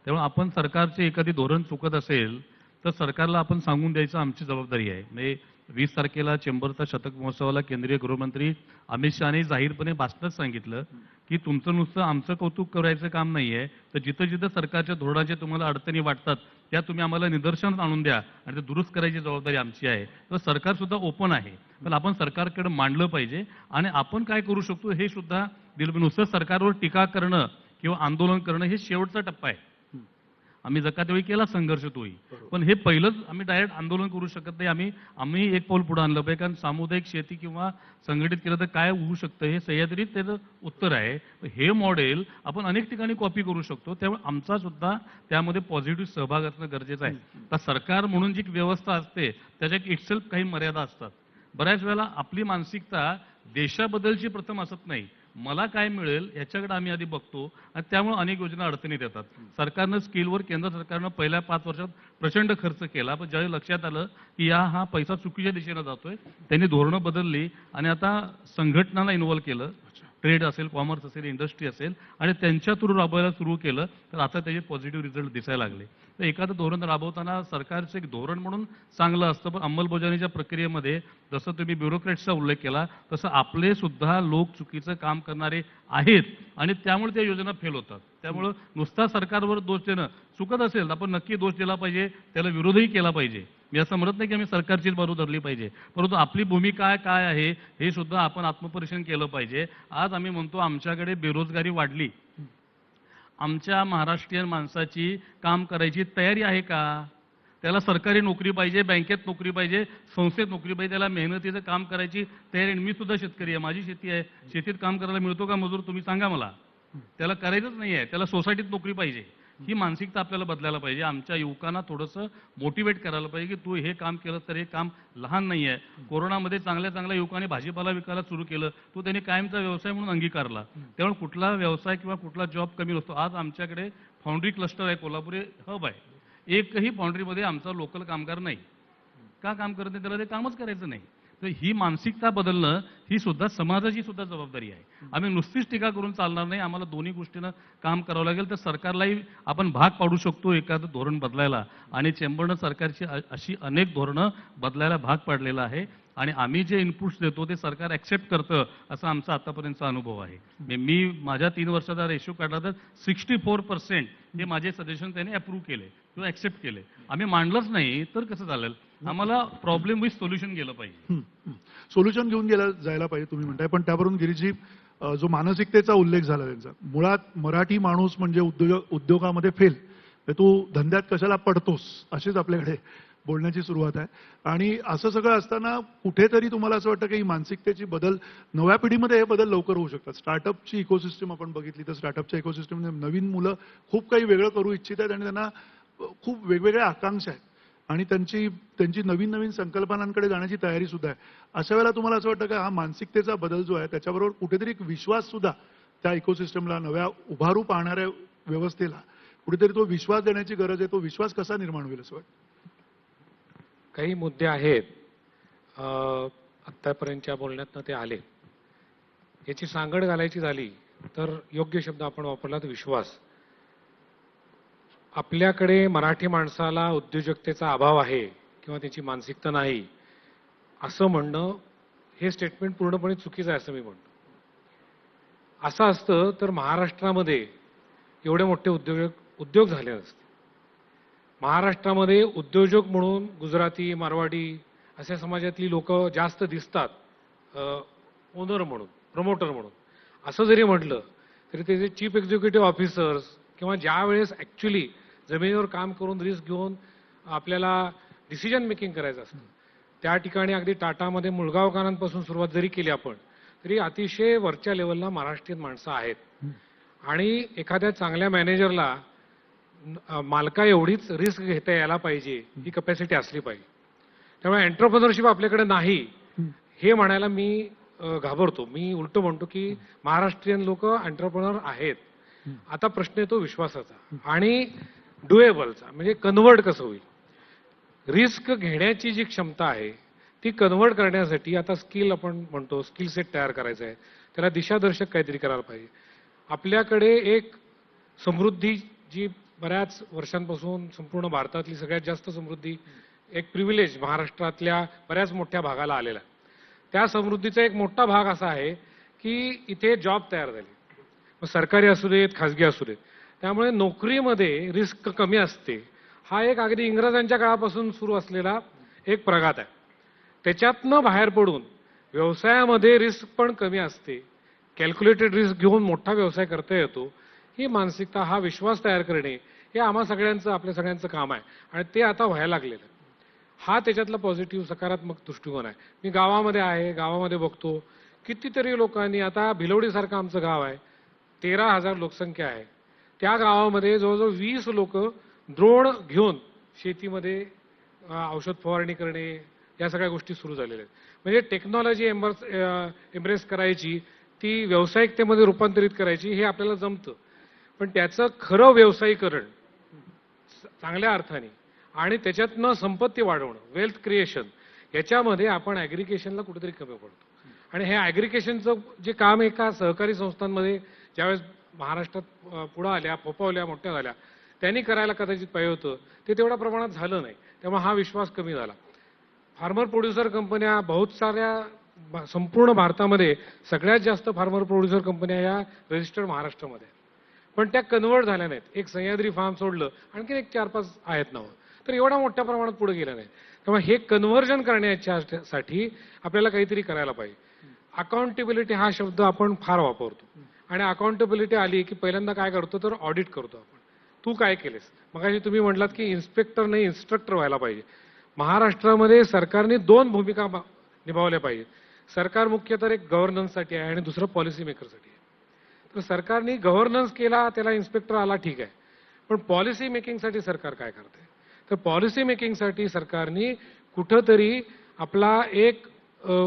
Speaker 3: त्यामुळे आपण सरकारचे एखादी धोरण चुकत असेल तर सरकारला आपण सांगून द्यायचं आमची जबाबदारी आहे. म्हणजे 20 तारखेला चेंबरचा शतक महोत्सवाला केंद्रीय गृहमंत्री अमित शहाने जाहीरपणे भाषणात सांगितलं की तुमचं नुसतं आमचं कौतुक करायचं काम नाहीये, तर जिथं जिथं सरकारच्या धोरणाचे तुम्हाला अडचणी वाटतात त्या तुम्ही आम्हाला निदर्शनात आणून द्या आणि ते दुरुस्त करायची जबाबदारी आमची आहे. तर सरकार सुद्धा ओपन आहे, पण आपण सरकारकडे मांडलं पाहिजे आणि आपण काय करू शकतो हे सुद्धा दिलं. नुसतं सरकारवर टीका करणं किंवा आंदोलन करणं हे शेवटचा टप्पा आहे. आम्ही जकातवेळी केला संघर्ष तोही, पण हे पहिलंच आम्ही डायरेक्ट आंदोलन करू शकत नाही. आम्ही एक पाऊल पुढे आणलं पाहिजे, कारण सामुदायिक शेती किंवा संघटित केलं तर काय होऊ शकतं हे सह्याद्रीत त्याचं उत्तर आहे. हे मॉडेल आपण अनेक ठिकाणी कॉपी करू शकतो, त्यामुळे आमचा सुद्धा त्यामध्ये पॉझिटिव्ह सहभाग असणं गरजेचं आहे. तर सरकार म्हणून जी व्यवस्था असते त्याच्या इटसेल्फ काही मर्यादा असतात. बऱ्याच वेळेला आपली मानसिकता देशाबद्दलची प्रथम असत नाही, मला काय मिळेल याच्याकडे आम्ही आधी बघतो आणि त्यामुळे अनेक योजना अडचणीत येतात. सरकारनं स्किलवर केंद्र सरकारनं पहिल्या 5 वर्षात प्रचंड खर्च केला, पण ज्यावेळी लक्षात आलं की हा पैसा चुकीच्या दिशेने जातोय, त्यांनी धोरणं बदलली आणि आता संघटनाला इन्व्हॉल्व केलं. ट्रेड असेल, कॉमर्स असेल, इंडस्ट्री असेल आणि त्यांच्या थ्रू राबवायला सुरू केलं, तर आता त्याचे पॉझिटिव्ह रिझल्ट दिसायला लागले. तर एखादं धोरण राबवताना सरकारचं एक धोरण म्हणून चांगलं असतं, पण अंमलबजावणीच्या प्रक्रियेमध्ये जसं तुम्ही ब्युरोक्रेट्सचा उल्लेख केला तसं आपले सुद्धा लोक चुकीचं काम करणारे आहेत आणि त्यामुळे त्या योजना फेल होतात. त्यामुळं नुसता सरकारवर दोष देणं, चुकत असेल तर आपण नक्की दोष दिला पाहिजे, त्याला विरोधही केला पाहिजे. मी असं म्हणत नाही की आम्ही सरकारचीच बाजू धरली पाहिजे, परंतु आपली भूमिका काय आहे हे सुद्धा आपण आत्मपरीक्षण केलं पाहिजे. आज आम्ही म्हणतो आमच्याकडे बेरोजगारी वाढली, आमच्या महाराष्ट्रीयन माणसाची काम करायची तयारी आहे का? त्याला सरकारी नोकरी पाहिजे, बँकेत नोकरी पाहिजे, संस्थेत नोकरी पाहिजे, त्याला मेहनतीचं काम करायची तयारी. मी सुद्धा शेतकरी आहे, माझी शेती आहे, शेतीत काम करायला मिळतो का मजूर? तुम्ही सांगा मला. त्याला करायचंच नाही आहे, त्याला सोसायटीत नोकरी पाहिजे. ही मानसिकता आपल्याला बदलायला पाहिजे. आमच्या युवकांना थोडंसं मोटिवेट करायला पाहिजे की तू हे काम केलं तर हे काम लहान नाही आहे. कोरोनामध्ये चांगल्या युवकांनी भाजीपाला विकायला सुरू केलं, तो त्यांनी कायमचा व्यवसाय म्हणून अंगीकारला. त्यामुळे कुठला व्यवसाय किंवा कुठला जॉब कमी नसतो. आज आमच्याकडे फाउंड्री क्लस्टर आहे, कोल्हापूर हब आहे. एकही फाउंड्रीमध्ये आमचा लोकल कामगार नाही. का काम करत नाही? त्याला ते कामच करायचं नाही. तर ही मानसिकता बदलणं ही सुद्धा समाजाची सुद्धा जबाबदारी आहे. आम्ही नुसतीच टीका करून चालणार नाही, आम्हाला दोन्ही गोष्टीनं काम करावं लागेल. तर सरकारलाही आपण भाग पाडू शकतो एखादं धोरण बदलायला, आणि चेंबरनं सरकारची अशी अनेक धोरणं बदलायला भाग पाडलेला आहे आणि आम्ही जे इनपुट्स देतो ते सरकार ऍक्सेप्ट करतं असा आमचा आतापर्यंतचा अनुभव आहे. मी माझ्या 3 वर्षाचा रेशो काढला तर 64% हे माझे सजेशन त्यांनी अप्रूव्ह केले किंवा ऍक्सेप्ट केले. आम्ही मांडलंच नाही तर कसं चालेल? आम्हाला प्रॉब्लेम विथ सोल्युशन गेलं पाहिजे.
Speaker 2: सोल्युशन घेऊन जायला पाहिजे तुम्ही म्हणताय, पण त्यावरून गिरीजी जो मानसिकतेचा उल्लेख झाला त्यांचा, मुळात मराठी माणूस म्हणजे उद्योगामध्ये फेल, तर तू धंद्यात कशाला पडतोस अशीच आपल्याकडे बोलण्याची सुरुवात आहे. आणि असं सगळं असताना कुठेतरी तुम्हाला असं वाटतं की ही मानसिकतेची बदल नव्या पिढीमध्ये हे बदल लवकर होऊ शकतात. स्टार्टअपची इकोसिस्टम आपण बघितली तर स्टार्टअपच्या इकोसिस्टममध्ये नवीन मुलं खूप काही वेगळं करू इच्छित आहेत आणि त्यांना खूप वेगवेगळ्या आकांक्षा आहेत आणि त्यांची नवीन संकल्पनांकडे जाण्याची तयारी सुद्धा आहे. अशा वेळेला तुम्हाला असं वाटतं का हा मानसिकतेचा बदल जो आहे त्याच्याबरोबर कुठेतरी एक विश्वास सुद्धा त्या इकोसिस्टमला, नव्या उभारू पाहणाऱ्या व्यवस्थेला कुठेतरी तो विश्वास देण्याची गरज आहे? तो विश्वास कसा निर्माण होईल असं वाटतं?
Speaker 4: काही मुद्दे आहेत आतापर्यंतच्या बोलण्यातनं ते आले. याची सांगड घालायची झाली तर योग्य शब्द आपण वापरला तर विश्वास. आपल्याकडे मराठी माणसाला उद्योजकतेचा अभाव आहे किंवा त्याची मानसिकता नाही असं म्हणणं हे स्टेटमेंट पूर्णपणे चुकीचं आहे असं मी म्हणतो. असं असतं तर महाराष्ट्रामध्ये एवढे मोठे उद्योग झाले नसते. महाराष्ट्रामध्ये उद्योजक म्हणून गुजराती, मारवाडी अशा समाजातली लोक जास्त दिसतात, ओनर म्हणून, प्रमोटर म्हणून. असं जरी म्हटलं तरी त्याचे चीफ एक्झिक्युटिव्ह ऑफिसर्स किंवा ज्या वेळेस ऍक्च्युली जमिनीवर काम करून रिस्क घेऊन आपल्याला डिसिजन मेकिंग करायचं असतं त्या ठिकाणी अगदी टाटामध्ये मुळगावकरांपासून सुरुवात जरी केली आपण तरी अतिशय वरच्या लेवलला महाराष्ट्रीयन माणसं आहेत. आणि एखाद्या चांगल्या मॅनेजरला मालका एवढीच रिस्क घेता यायला पाहिजे ही कपॅसिटी असली पाहिजे. त्यामुळे एंटरप्रेनरशिप आपल्याकडे नाही हे म्हणायला मी घाबरतो. मी उलट म्हणतो की महाराष्ट्रीयन लोक एंटरप्रेनर आहेत. आता प्रश्न येतो विश्वासाचा आणि डुएबलचा, म्हणजे कन्व्हर्ट कसं होईल. रिस्क घेण्याची जी क्षमता आहे ती कन्व्हर्ट करण्यासाठी आता स्किल आपण म्हणतो स्किल सेट तयार करायचं आहे, त्याला दिशादर्शक काहीतरी करायला पाहिजे. आपल्याकडे एक समृद्धी जी बऱ्याच वर्षांपासून संपूर्ण भारतातली सगळ्यात जास्त समृद्धी एक प्रिव्हिलेज महाराष्ट्रातल्या बऱ्याच मोठ्या भागाला आलेला आहे. त्या समृद्धीचा एक मोठा भाग असा आहे की इथे जॉब तयार झाले, मग सरकारी असू देत खाजगी असू देत. त्यामुळे नोकरीमध्ये रिस्क कमी असते. हा एक अगदी इंग्रजांच्या काळापासून सुरू असलेला एक प्रघात आहे. त्याच्यातनं बाहेर पडून व्यवसायामध्ये रिस्क पण कमी असते, कॅल्क्युलेटेड रिस्क घेऊन मोठा व्यवसाय करता येतो. ही मानसिकता, हा विश्वास तयार करणे हे आम्हा सगळ्यांचं, आपल्या सगळ्यांचं काम आहे आणि ते आता व्हायला लागलेलं आहे. हा त्याच्यातला पॉझिटिव्ह सकारात्मक दृष्टिकोन आहे. मी गावामध्ये आहे, गावामध्ये बघतो कितीतरी लोकांनी, आता भिलवडीसारखं आमचं गाव आहे, 13,000 लोकसंख्या आहे. त्या गावामध्ये जवळजवळ 20 लोक ड्रोन घेऊन शेतीमध्ये औषध फवारणी करणे या सगळ्या गोष्टी सुरू झालेल्या आहेत. म्हणजे टेक्नॉलॉजी एम्ब्रेस करायची, ती व्यावसायिकतेमध्ये रूपांतरित करायची हे आपल्याला जमतं. पण त्याचं खरं व्यावसायीकरण चांगल्या अर्थाने आणि त्याच्यातनं संपत्ती वाढवणं, वेल्थ क्रिएशन, याच्यामध्ये आपण ॲग्रिकेशनला कुठेतरी कमी पडतो. आणि हे ॲग्रिकेशनचं जे काम एका सहकारी संस्थांमध्ये ज्यावेळेस महाराष्ट्रात पुढं आल्या, फोफावल्या, मोठ्या झाल्या, त्यांनी करायला कदाचित पाहिजे होतं, ते तेवढ्या प्रमाणात झालं नाही. त्यामुळे हा विश्वास कमी झाला. फार्मर प्रोड्युसर कंपन्या बहुत साऱ्या, संपूर्ण भारतामध्ये सगळ्यात जास्त फार्मर प्रोड्युसर कंपन्या या रजिस्टर्ड महाराष्ट्रामध्ये, पण त्या कन्वर्ट झाल्या नाहीत. एक सह्याद्री फार्म सोडलं, आणखी एक 4-5 आहेत नावं, तर एवढ्या मोठ्या प्रमाणात पुढे गेल्या नाहीत. त्यामुळे हे कन्व्हर्जन करण्यासाठी आपल्याला काहीतरी करायला पाहिजे. अकाउंटेबिलिटी हा शब्द आपण फार वापरतो आणि अकाउंटेबिलिटी आली की पहिल्यांदा काय करतो तर ऑडिट करतो आपण. तू काय केलेस? मगाशी तुम्ही म्हटलात की इन्स्पेक्टर नाही इन्स्ट्रक्टर व्हायला पाहिजे. महाराष्ट्रामध्ये सरकारने 2 भूमिका निभावल्या पाहिजेत. सरकार मुख्यतः एक गव्हर्नन्ससाठी आहे आणि दुसरं पॉलिसी मेकरसाठी आहे. तर सरकारने गव्हर्नन्स केला, त्याला इन्स्पेक्टर आला, ठीक आहे, पण पॉलिसी मेकिंगसाठी सरकार काय करते? तर पॉलिसी मेकिंगसाठी सरकारने कुठंतरी आपला एक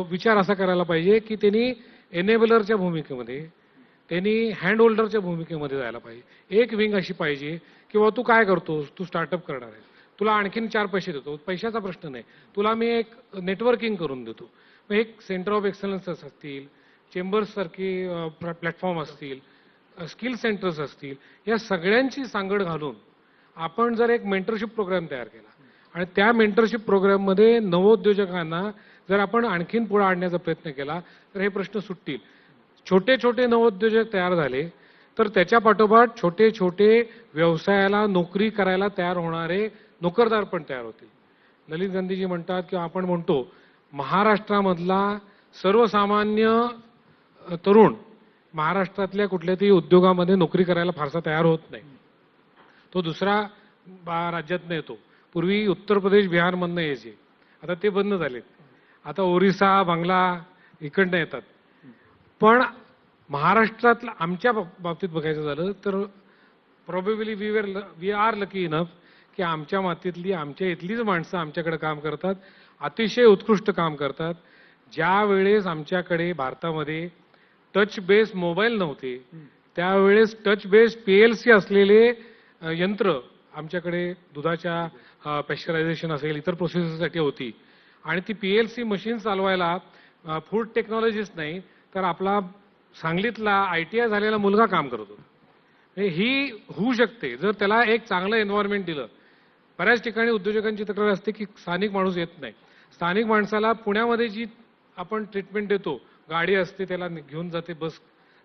Speaker 4: विचार असा करायला पाहिजे की त्यांनी एनेबलरच्या भूमिकेमध्ये, त्यांनी हँड होल्डरच्या भूमिकेमध्ये जायला पाहिजे. एक विंग अशी पाहिजे किंवा तू काय करतोस, तू स्टार्टअप करणार आहेस, तुला आणखीन 4 पैसे देतो, पैशाचा प्रश्न नाही, तुला मी एक नेटवर्किंग करून देतो. मग एक सेंटर ऑफ एक्सलन्स असतील, चेंबर्स सारखे प्लॅटफॉर्म असतील, स्किल सेंटर्स असतील, या सगळ्यांची सांगड घालून आपण जर एक मेंटरशिप प्रोग्राम तयार केला आणि त्या मेंटरशिप प्रोग्राममध्ये नवोद्योजकांना जर आपण आणखीन पुढे आणण्याचा प्रयत्न केला तर हे प्रश्न सुटतील. छोटे छोटे नवोद्योजक तयार झाले तर त्याच्या पाठोपाठ छोटे छोटे व्यवसायाला नोकरी करायला तयार होणारे नोकरदार पण तयार होतील. ललित गांधीजी म्हणतात किंवा आपण म्हणतो, महाराष्ट्रामधला सर्वसामान्य तरुण महाराष्ट्रातल्या कुठल्या तरी उद्योगामध्ये नोकरी करायला फारसा तयार होत नाही. तो दुसरा राज्यातनं येतो. पूर्वी उत्तर प्रदेश, बिहारमधनं यायचे, आता ते बंद झालेत. आता ओरिसा, बांगला इकडनं येतात. पण महाराष्ट्रातलं आमच्या बाबतीत बघायचं झालं तर probably we are lucky enough की आमच्या मातीतली, आमच्या इथलीच माणसं आमच्याकडे काम करतात, अतिशय उत्कृष्ट काम करतात. ज्या वेळेस आमच्याकडे भारतामध्ये टच बेस मोबाईल नव्हते त्यावेळेस टच बेस PLC असलेले यंत्र आमच्याकडे दुधाच्या पॅश्चरायझेशन असेल, इतर प्रोसेससाठी होती. आणि ती PLC मशीन चालवायला फूड टेक्नॉलॉजीच नाही तर आपला सांगलीतला ITI झालेला मुलगा काम करत होता. ही होऊ शकते जर त्याला एक चांगलं एन्व्हायरमेंट दिलं. बऱ्याच ठिकाणी उद्योजकांची तक्रार असते की स्थानिक माणूस येत नाही. स्थानिक माणसाला पुण्यामध्ये जी आपण ट्रीटमेंट देतो, गाडी असते त्याला घेऊन जाते बस,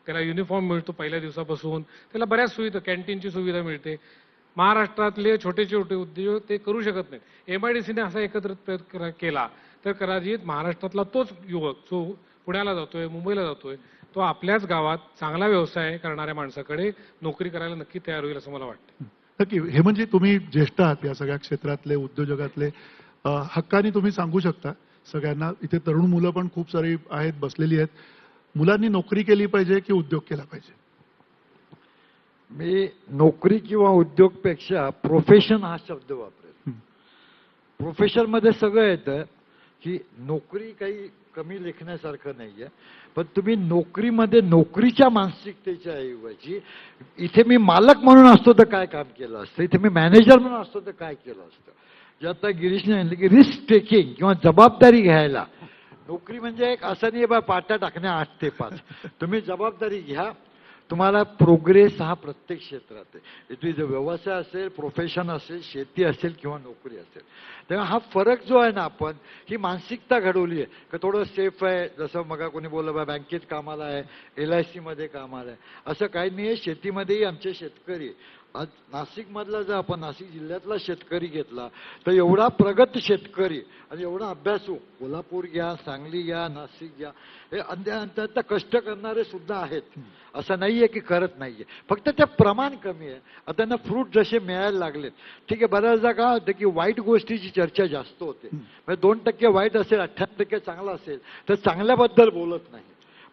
Speaker 4: त्याला युनिफॉर्म मिळतो पहिल्या दिवसापासून, त्याला बऱ्याच सुविधा, कॅन्टीनची सुविधा मिळते. महाराष्ट्रातले छोटे छोटे उद्योग ते करू शकत नाहीत. MIDCने असा एकत्रित प्रयत्न केला तर कदाचित महाराष्ट्रातला तोच युवक जो पुण्याला जातोय, मुंबईला जातोय, तो आपल्याच गावात चांगला व्यवसाय करणाऱ्या माणसाकडे नोकरी करायला नक्की तयार होईल असं मला वाटतं.
Speaker 2: नक्की. हे म्हणजे तुम्ही ज्येष्ठ आहात या सगळ्या क्षेत्रातले, उद्योजकातले, हक्काने तुम्ही सांगू शकता सगळ्यांना. इथे तरुण मुलं पण खूप सारी आहेत, बसलेली आहेत. मुलांनी नोकरी केली पाहिजे की उद्योग केला पाहिजे?
Speaker 5: मी नोकरी किंवा उद्योगपेक्षा प्रोफेशन हा शब्द वापरेल. प्रोफेशनमध्ये सगळं येतं की नोकरी काही कमी लेखण्यासारखं नाहीये, पण तुम्ही नोकरीमध्ये नोकरीच्या मानसिकतेच्या ऐवजी इथे मी मालक म्हणून असतो तर काय काम केलं असतं, इथे मी मॅनेजर म्हणून असतो तर काय केलं असतं. जे आता गिरीशने सांगितलं की रिस्क टेकिंग किंवा जबाबदारी घ्यायला, नोकरी म्हणजे एक असं नाही बा पाट्या टाकण्या 8 ते 5. तुम्ही जबाबदारी घ्या. तुम्हाला प्रोग्रेस हा प्रत्येक क्षेत्रात आहे. इथे जो व्यवसाय असेल, प्रोफेशन असेल, शेती असेल किंवा नोकरी असेल, तेव्हा हा फरक जो आहे ना, आपण ही मानसिकता घडवली आहे की थोडं सेफ आहे. जसं मग कोणी बोललं बा बँकेत कामाला आहे, LIC मध्ये कामाला आहे, असं काही नाही आहे. शेतीमध्येही आमचे शेतकरी, आज नाशिकमधला जर आपण नाशिक जिल्ह्यातला शेतकरी घेतला तर एवढा प्रगत शेतकरी आणि एवढा अभ्यासू, कोल्हापूर घ्या, सांगली घ्या, नाशिक घ्या, हे अंत्य कष्ट करणारे सुद्धा आहेत. असं नाहीये की करत नाहीये, फक्त ते प्रमाण कमी आहे. आता त्यांना फ्रूट जसे मिळायला लागलेत, ठीक आहे. बऱ्याचदा काय होतं की वाईट गोष्टीची चर्चा जास्त होते. म्हणजे 2% वाईट असेल, 98% चांगला असेल तर चांगल्याबद्दल बोलत नाही.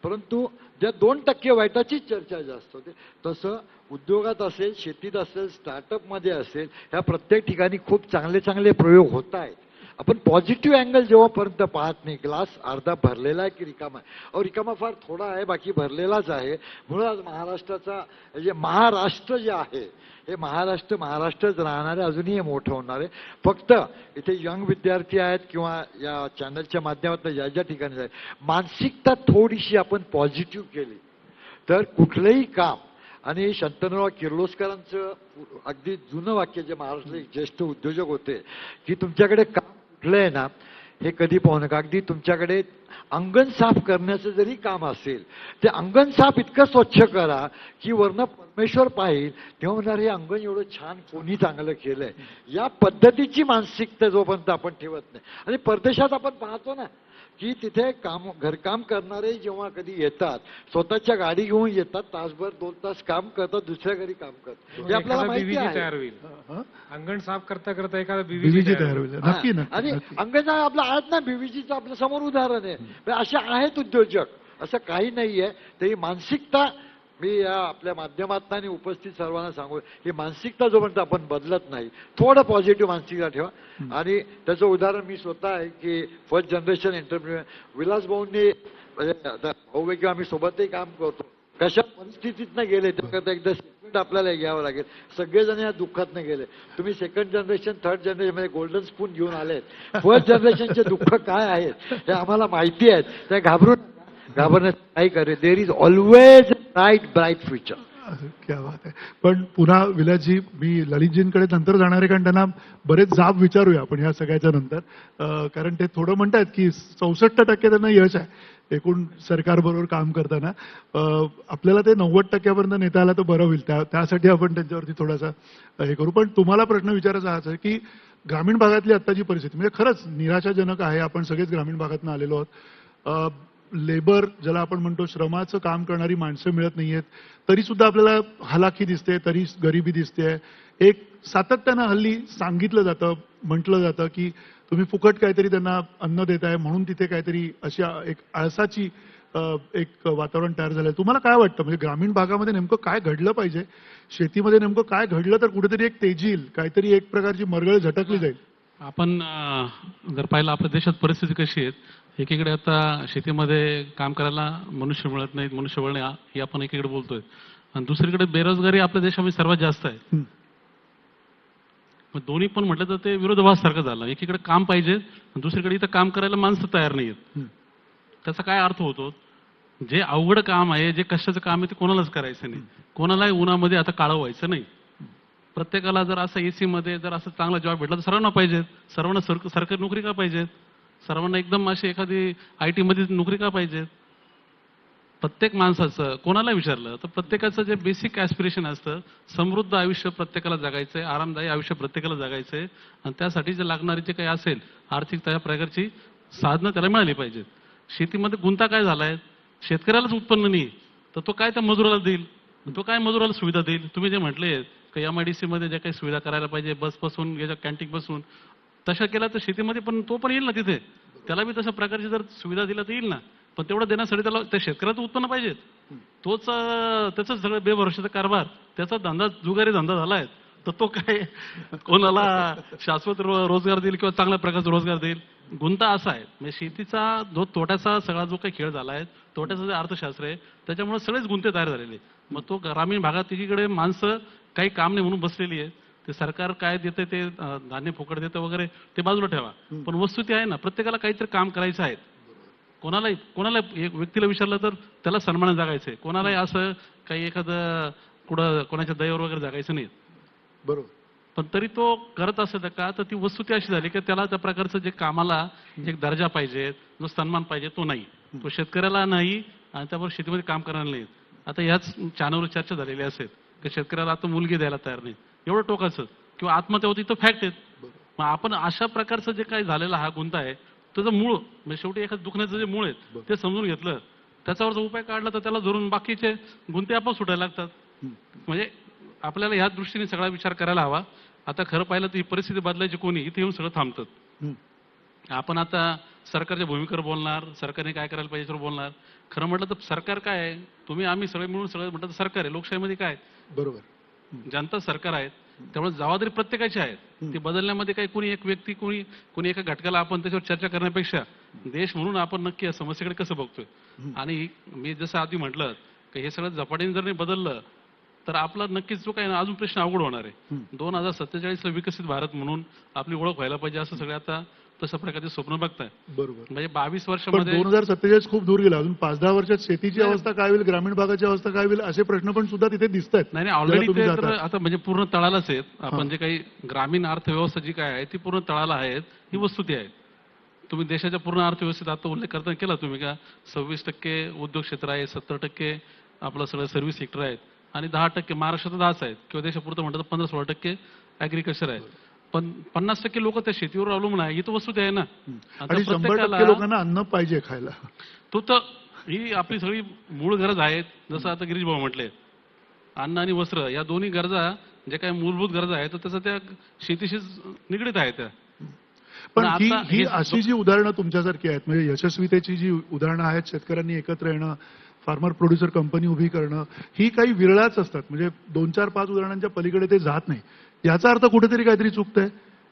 Speaker 5: परंतु ज्या 2% वाईटाची चर्चा जास्त होते, तसं उद्योगात असेल, शेतीत असेल, स्टार्टअपमध्ये असेल, ह्या प्रत्येक ठिकाणी खूप चांगले चांगले प्रयोग होत आहेत. आपण पॉझिटिव्ह अँगल जेव्हापर्यंत पाहत नाही, ग्लास अर्धा भरलेला आहे की रिकामा आहे, अहो रिकामा फार थोडा आहे, बाकी भरलेलाच आहे. म्हणून आज महाराष्ट्राचा महाराष्ट्र जे आहे हे महाराष्ट्रच राहणार आहे, अजूनही हे मोठं होणार आहे. फक्त इथे यंग विद्यार्थी आहेत किंवा या चॅनलच्या माध्यमातून ज्या ज्या ठिकाणी आहे, मानसिकता थोडीशी आपण पॉझिटिव्ह केली तर कुठलंही काम. आणि शंतनुराव किर्लोस्करांचं अगदी जुनं वाक्य, जे महाराष्ट्राचे ज्येष्ठ उद्योजक होते, की तुमच्याकडे काम कुठलं आहे ना हे कधी पाहू नका. अगदी तुमच्याकडे अंगण साफ करण्याचं जरी काम असेल, ते अंगण साफ इतकं स्वच्छ करा की वरनं परमेश्वर पाहिल, तेव्हा म्हणणार हे अंगण एवढं छान कोणी चांगलं केलंय. या पद्धतीची मानसिकता जोपर्यंत आपण ठेवत नाही. आणि परदेशात आपण पाहतो ना की तिथे घरकाम करणारे जेव्हा कधी येतात, स्वतःच्या गाडी घेऊन येतात, तासभर 2 तास काम करतात, दुसऱ्या घरी काम करतात. हे आपल्याला माहिती आहे.
Speaker 4: तयार होईल अंगण साफ करता करता एखादा
Speaker 2: बीव्हीजी तयार होईल. नक्की
Speaker 5: आणि
Speaker 2: नक्की.
Speaker 5: अंगण आपलं आहेत ना, बीव्हीजीचं आपल्या समोर उदाहरण आहे. असे आहेत उद्योजक, असं काही नाहीये. तरी मानसिकता मी या आपल्या माध्यमातून आणि उपस्थित सर्वांना सांगू, ही मानसिकता जोपर्यंत आपण बदलत नाही, थोडं पॉझिटिव्ह मानसिकता ठेवा. आणि त्याचं उदाहरण मी स्वतः आहे की फर्स्ट जनरेशन एंटरप्रिन्युअर विलास भाऊंनी, भाऊ किंवा आम्ही सोबतही काम करतो, कशा परिस्थितीतनं गेले त्याकरता एकदा सेकंड आपल्याला घ्यावं लागेल. सगळेजण या दुःखातनं गेले. तुम्ही सेकंड जनरेशन, थर्ड जनरेशन मध्ये गोल्डन स्पून घेऊन आलेत. फर्स्ट जनरेशनचे दुःख काय आहेत हे आम्हाला माहिती आहेत. त्या घाबरण्याचं काही करे. There is always bright future.
Speaker 2: क्या बात आहे. पण पुन्हा विलासजी, मी ललितजींकडे नंतर जाणार आहे, कारण त्यांना बरेच जाब विचारूया आपण ह्या सगळ्याच्या नंतर. कारण ते थोडं म्हणतात की 64% त्यांना यश आहे एकूण सरकारबरोबर काम करताना. आपल्याला ते 90% नेता आला तर बरं होईल. त्यासाठी आपण त्यांच्यावरती थोडासा हे करू. पण तुम्हाला प्रश्न विचारायचा हाच आहे की ग्रामीण भागातली आत्ताची परिस्थिती म्हणजे खरंच निराशाजनक आहे. आपण सगळेच ग्रामीण भागातून आलेलो आहोत. लेबर, ज्याला आपण म्हणतो श्रमाचं काम करणारी माणसं मिळत नाहीयेत, तरी सुद्धा आपल्याला हलाखी दिसते, तरी गरिबी दिसते. एक सातत्यानं हल्ली सांगितलं जातं, म्हटलं जातं की तुम्ही फुकट काहीतरी त्यांना अन्न देताय, म्हणून तिथे काहीतरी अशा एक आळसाची एक वातावरण तयार झालंय. तुम्हाला काय वाटतं, म्हणजे ग्रामीण भागामध्ये नेमकं काय घडलं पाहिजे, शेतीमध्ये नेमकं काय घडलं तर कुठेतरी एक तेजी येईल, काहीतरी एक प्रकारची मरगळ झटकली जाईल?
Speaker 6: आपण जर पाहिलं आपल्या देशात परिस्थिती कशी आहे, एकीकडे आता शेतीमध्ये काम करायला मनुष्य मिळत नाहीत, मनुष्यबळ नाही हे आपण एकीकडे बोलतोय, आणि दुसरीकडे बेरोजगारी आपल्या देशामध्ये सर्वात जास्त आहे. मग दोन्ही पण म्हटलं तर ते विरोधाभासासारखं झालं. एकीकडे काम पाहिजे, दुसरीकडे इथं काम करायला माणसं तयार नाहीयेत. त्याचा काय अर्थ होतो? जे अवघड काम आहे, जे कष्टाचं काम आहे ते कोणालाच करायचं नाही. कोणालाही उन्हामध्ये आता काळं व्हायचं नाही. प्रत्येकाला जर असं एसी मध्ये जर असं चांगला जॉब भेटला तर सर्वांना पाहिजेत. सर्वांना सरकारी नोकरी का पाहिजेत? सर्वांना एकदम अशी एखादी IT मध्ये नोकरी का पाहिजेत? प्रत्येक माणसाचं कोणाला विचारलं तर प्रत्येकाचं जे बेसिक ॲस्पिरेशन असतं, समृद्ध आयुष्य प्रत्येकाला जगायचंय, आरामदायी आयुष्य प्रत्येकाला जगायचंय आणि त्यासाठी जे लागणारी जे काही असेल आर्थिक त्या प्रकारची साधनं त्याला मिळाली पाहिजेत. शेतीमध्ये गुंता काय झालाय? शेतकऱ्यालाच उत्पन्न नाही तर तो काय त्या मजुराला देईल? तो काय मजुराला सुविधा देईल? तुम्ही जे म्हटले की MIDC मध्ये ज्या काही सुविधा करायला पाहिजे, बस पासून याच्या कॅन्टीन पासून, तशा केल्या तर शेतीमध्ये पण तो पण येईल ना तिथे. त्याला बी तशा प्रकारची जर सुविधा दिल्या तर येईल ना. पण तेवढं देण्यासाठी त्याला त्या शेतकऱ्याचं उत्पन्न पाहिजे. तोच त्याचं सगळं बेभरोशाचा कारभार, त्याचा धंदा जुगारी धंदा झालाय. तर तो काय कोणाला शाश्वत रोजगार देईल किंवा चांगल्या प्रकारचा रोजगार देईल? गुंता असा आहे. म्हणजे शेतीचा जो तोट्याचा सगळा जो काही खेळ झाला आहे, तोट्याचं जे अर्थशास्त्र आहे त्याच्यामुळे सगळेच गुंते तयार झालेले. मग तो ग्रामीण भागात एकीकडे माणसं काही काम नाही म्हणून बसलेली आहे. ते सरकार काय देते ते धान्य फुकट देतं वगैरे ते बाजूला ठेवा. पण वस्तू ती आहे ना, प्रत्येकाला काहीतरी काम करायचं आहे. कोणाला एक व्यक्तीला विचारलं तर त्याला सन्मानाने जगायचंय. कोणालाही असं काही एखादं कुठं कोणाच्या दयेवर वगैरे जगायचं नाही.
Speaker 2: बरोबर.
Speaker 6: पण तरी तो करत असेल का तर ती वस्तू ती अशी झाली की त्याला त्या प्रकारचं जे कामाला एक दर्जा पाहिजे, जो सन्मान पाहिजे तो नाही. तो शेतकऱ्याला नाही आणि त्यावर शेतीमध्ये काम करणार नाही. आता ह्याच चॅनलवर चर्चा झालेली असेल की शेतकऱ्याला आता मुलगी द्यायला तयार नाही, एवढं टोकाचं, किंवा आत्महत्या होती तर फॅक्ट आहेत. मग आपण अशा प्रकारचं जे काही झालेला हा गुंता आहे त्याचं मूळ म्हणजे शेवटी एखाद्या दुखण्याचं जे मूळ आहेत ते समजून घेतलं, त्याच्यावरचा उपाय काढला तर त्याला धरून बाकीचे गुंते आपोआप सुटायला लागतात. म्हणजे आपल्याला ह्या दृष्टीने सगळा विचार करायला हवा. आता खरं पाहिलं तर ही परिस्थिती बदलायची कोणी, इथे येऊन सगळं थांबतात. आपण आता सरकारच्या भूमिकेवर बोलणार, सरकारने काय करायला पाहिजे याच्यावर बोलणार. खरं म्हटलं तर सरकार काय आहे, तुम्ही आम्ही सगळे मिळून सगळं म्हटलं तर सरकार आहे. लोकशाहीमध्ये काय
Speaker 2: बरोबर.
Speaker 6: जनता सरकार आहेत, त्यामुळे जबाबदारी प्रत्येकाची आहे. ती बदलण्यामध्ये काही कोणी एक व्यक्ती कोणी एका घटकाला आपण त्याच्यावर चर्चा करण्यापेक्षा देश म्हणून आपण नक्की या समस्येकडे कसं बघतोय. आणि मी जसं आधी म्हटलं की हे सगळं झपाट्याने जर नाही बदललं तर आपला नक्कीच जो काही ना अजून प्रश्न अवघड होणार आहे. 2047 ला विकसित भारत म्हणून आपली ओळख व्हायला पाहिजे असं सगळे आता तशा प्रकारचे स्वप्न बघताय.
Speaker 2: बरोबर.
Speaker 6: म्हणजे 22
Speaker 2: पण
Speaker 6: वर्षामध्ये
Speaker 2: 2047 खूप दूर गेला. अजून 5-10 वर्षात शेतीची अवस्था काय होईल, ग्रामीण भागाची अवस्था काय होईल, असे प्रश्न पण सुद्धा तिथे दिसत आहेत.
Speaker 6: नाही ऑलरेडी ते तर आता म्हणजे पूर्ण तळालाच आहेत. आपण जे काही ग्रामीण अर्थव्यवस्था जी काय आहे ती पूर्ण तळाला आहेत, ही वस्तुस्थिती आहे. तुम्ही देशाच्या पूर्ण अर्थव्यवस्थेत आता उल्लेख करताना केला तुम्ही का 26% उद्योग क्षेत्र आहे, 70% आपलं सगळं सर्व्हिस सेक्टर आहेत आणि 10% महाराष्ट्रात 10 आहेत किंवा देशापुरतं म्हणतात 15-16% ऍग्रिकल्चर आहे. पण 50% लोक त्या शेतीवर अवलंबून आहे. ही तर वस्तुस्थिती आहे ना. आता
Speaker 2: आणि 100%
Speaker 6: प्रत्येकाला
Speaker 2: लोकांना अन्न पाहिजे खायला.
Speaker 6: तो तर ही आपली सगळी मूळ गरज आहेत. जसं आता गिरीश भाऊ म्हटले, अन्न आणि वस्त्र या दोन्ही गरजा ज्या काही मूलभूत गरजा आहेत तर तसं त्या शेतीशी निगडीत आहेत त्या.
Speaker 2: पण
Speaker 6: आता
Speaker 2: ही
Speaker 6: हे
Speaker 2: अशी जी उदाहरणं तुमच्यासारखी आहेत, म्हणजे यशस्वीतेची जी उदाहरणं आहेत, शेतकऱ्यांनी एकत्र येणं, फार्मर प्रोड्युसर कंपनी उभी करणं, ही काही विरळाच असतात. म्हणजे 2-4-5 उदाहरणांच्या पलीकडे ते जात नाही. याचा अर्थ कुठेतरी काहीतरी चुकतंय.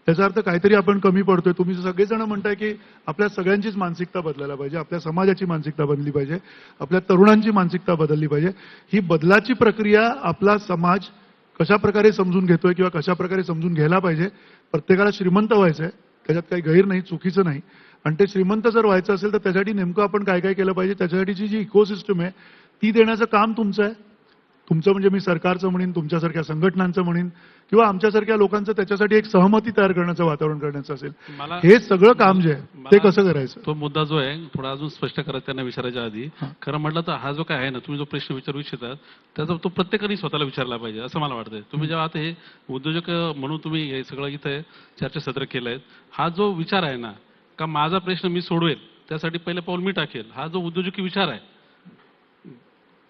Speaker 2: याचा अर्थ काहीतरी आपण कमी पडतोय. तुम्ही सगळेजण म्हणताय की आपल्या सगळ्यांचीच मानसिकता बदलायला पाहिजे, आपल्या समाजाची मानसिकता बदलली पाहिजे, आपल्या तरुणांची मानसिकता बदलली पाहिजे. ही बदलाची प्रक्रिया आपला समाज कशा प्रकारे समजून घेतोय किंवा कशा प्रकारे समजून घ्यायला पाहिजे. प्रत्येकाला श्रीमंत व्हायचंय, त्याच्यात काही गैर नाही, चुकीचं नाही. आणि ते श्रीमंत जर व्हायचं असेल तर त्यासाठी नेमकं आपण काय काय केलं पाहिजे, त्याच्यासाठीची जी इकोसिस्टम आहे ती देण्याचं काम तुमचं आहे. तुमचं म्हणजे मी सरकारचं म्हणेन, तुमच्यासारख्या संघटनांचं म्हणेन किंवा आमच्यासारख्या लोकांचं त्याच्यासाठी एक सहमती तयार करण्याचं वातावरण करण्याचं असेल. हे सगळं काम जे आहे ते कसं करायचं.
Speaker 6: तो मुद्दा जो आहे थोडा अजून स्पष्ट करायचा त्यांना विचारायच्या आधी. खरं म्हटलं तर हा जो काय आहे ना, तुम्ही जो प्रश्न विचारू इच्छितात त्याचा तो प्रत्येकाने स्वतःला विचारला पाहिजे असं मला वाटतंय. तुम्ही जेव्हा आता हे उद्योजक म्हणून तुम्ही हे सगळं इथं चर्चासत्र केलंय, हा जो विचार आहे ना का माझा प्रश्न मी सोडवेल त्यासाठी पहिलं पाऊल मी टाकेल, हा जो उद्योजकी विचार आहे,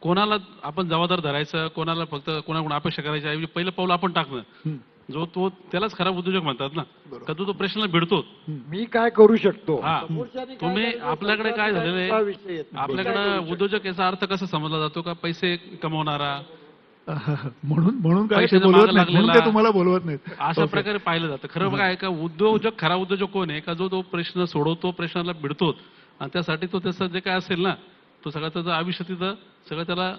Speaker 6: कोणाला आपण जबाबदार धरायचं, कोणाला फक्त कोणाकडून अपेक्षा करायची ऐवजी पहिलं पाऊल आपण टाकणं, जो तो त्यालाच खराब उद्योजक म्हणतात ना. का तो प्रश्नाला भिडतो,
Speaker 5: मी काय करू शकतो.
Speaker 6: हा तुम्ही आपल्याकडे काय झालेलं आहे, आपल्याकडे उद्योजक याचा अर्थ कसा समजला जातो का पैसे कमवणारा,
Speaker 2: म्हणून काय ते
Speaker 6: पैशाच्या
Speaker 2: बोलवत
Speaker 6: मागे
Speaker 2: नाहीत, म्हणून
Speaker 6: लागलेला.
Speaker 2: ते तुम्हाला बोलवत नाहीत.
Speaker 6: अशा प्रकारे पाहिलं जातं. खरं काय का उद्योजक, खरा उद्योजक कोण आहे का जो तो प्रश्न सोडवतो, प्रश्नाला भिडतो आणि त्यासाठी तो त्याचं जे काय असेल ना तो सगळं त्याचं आयुष्य तिथं सगळं त्याला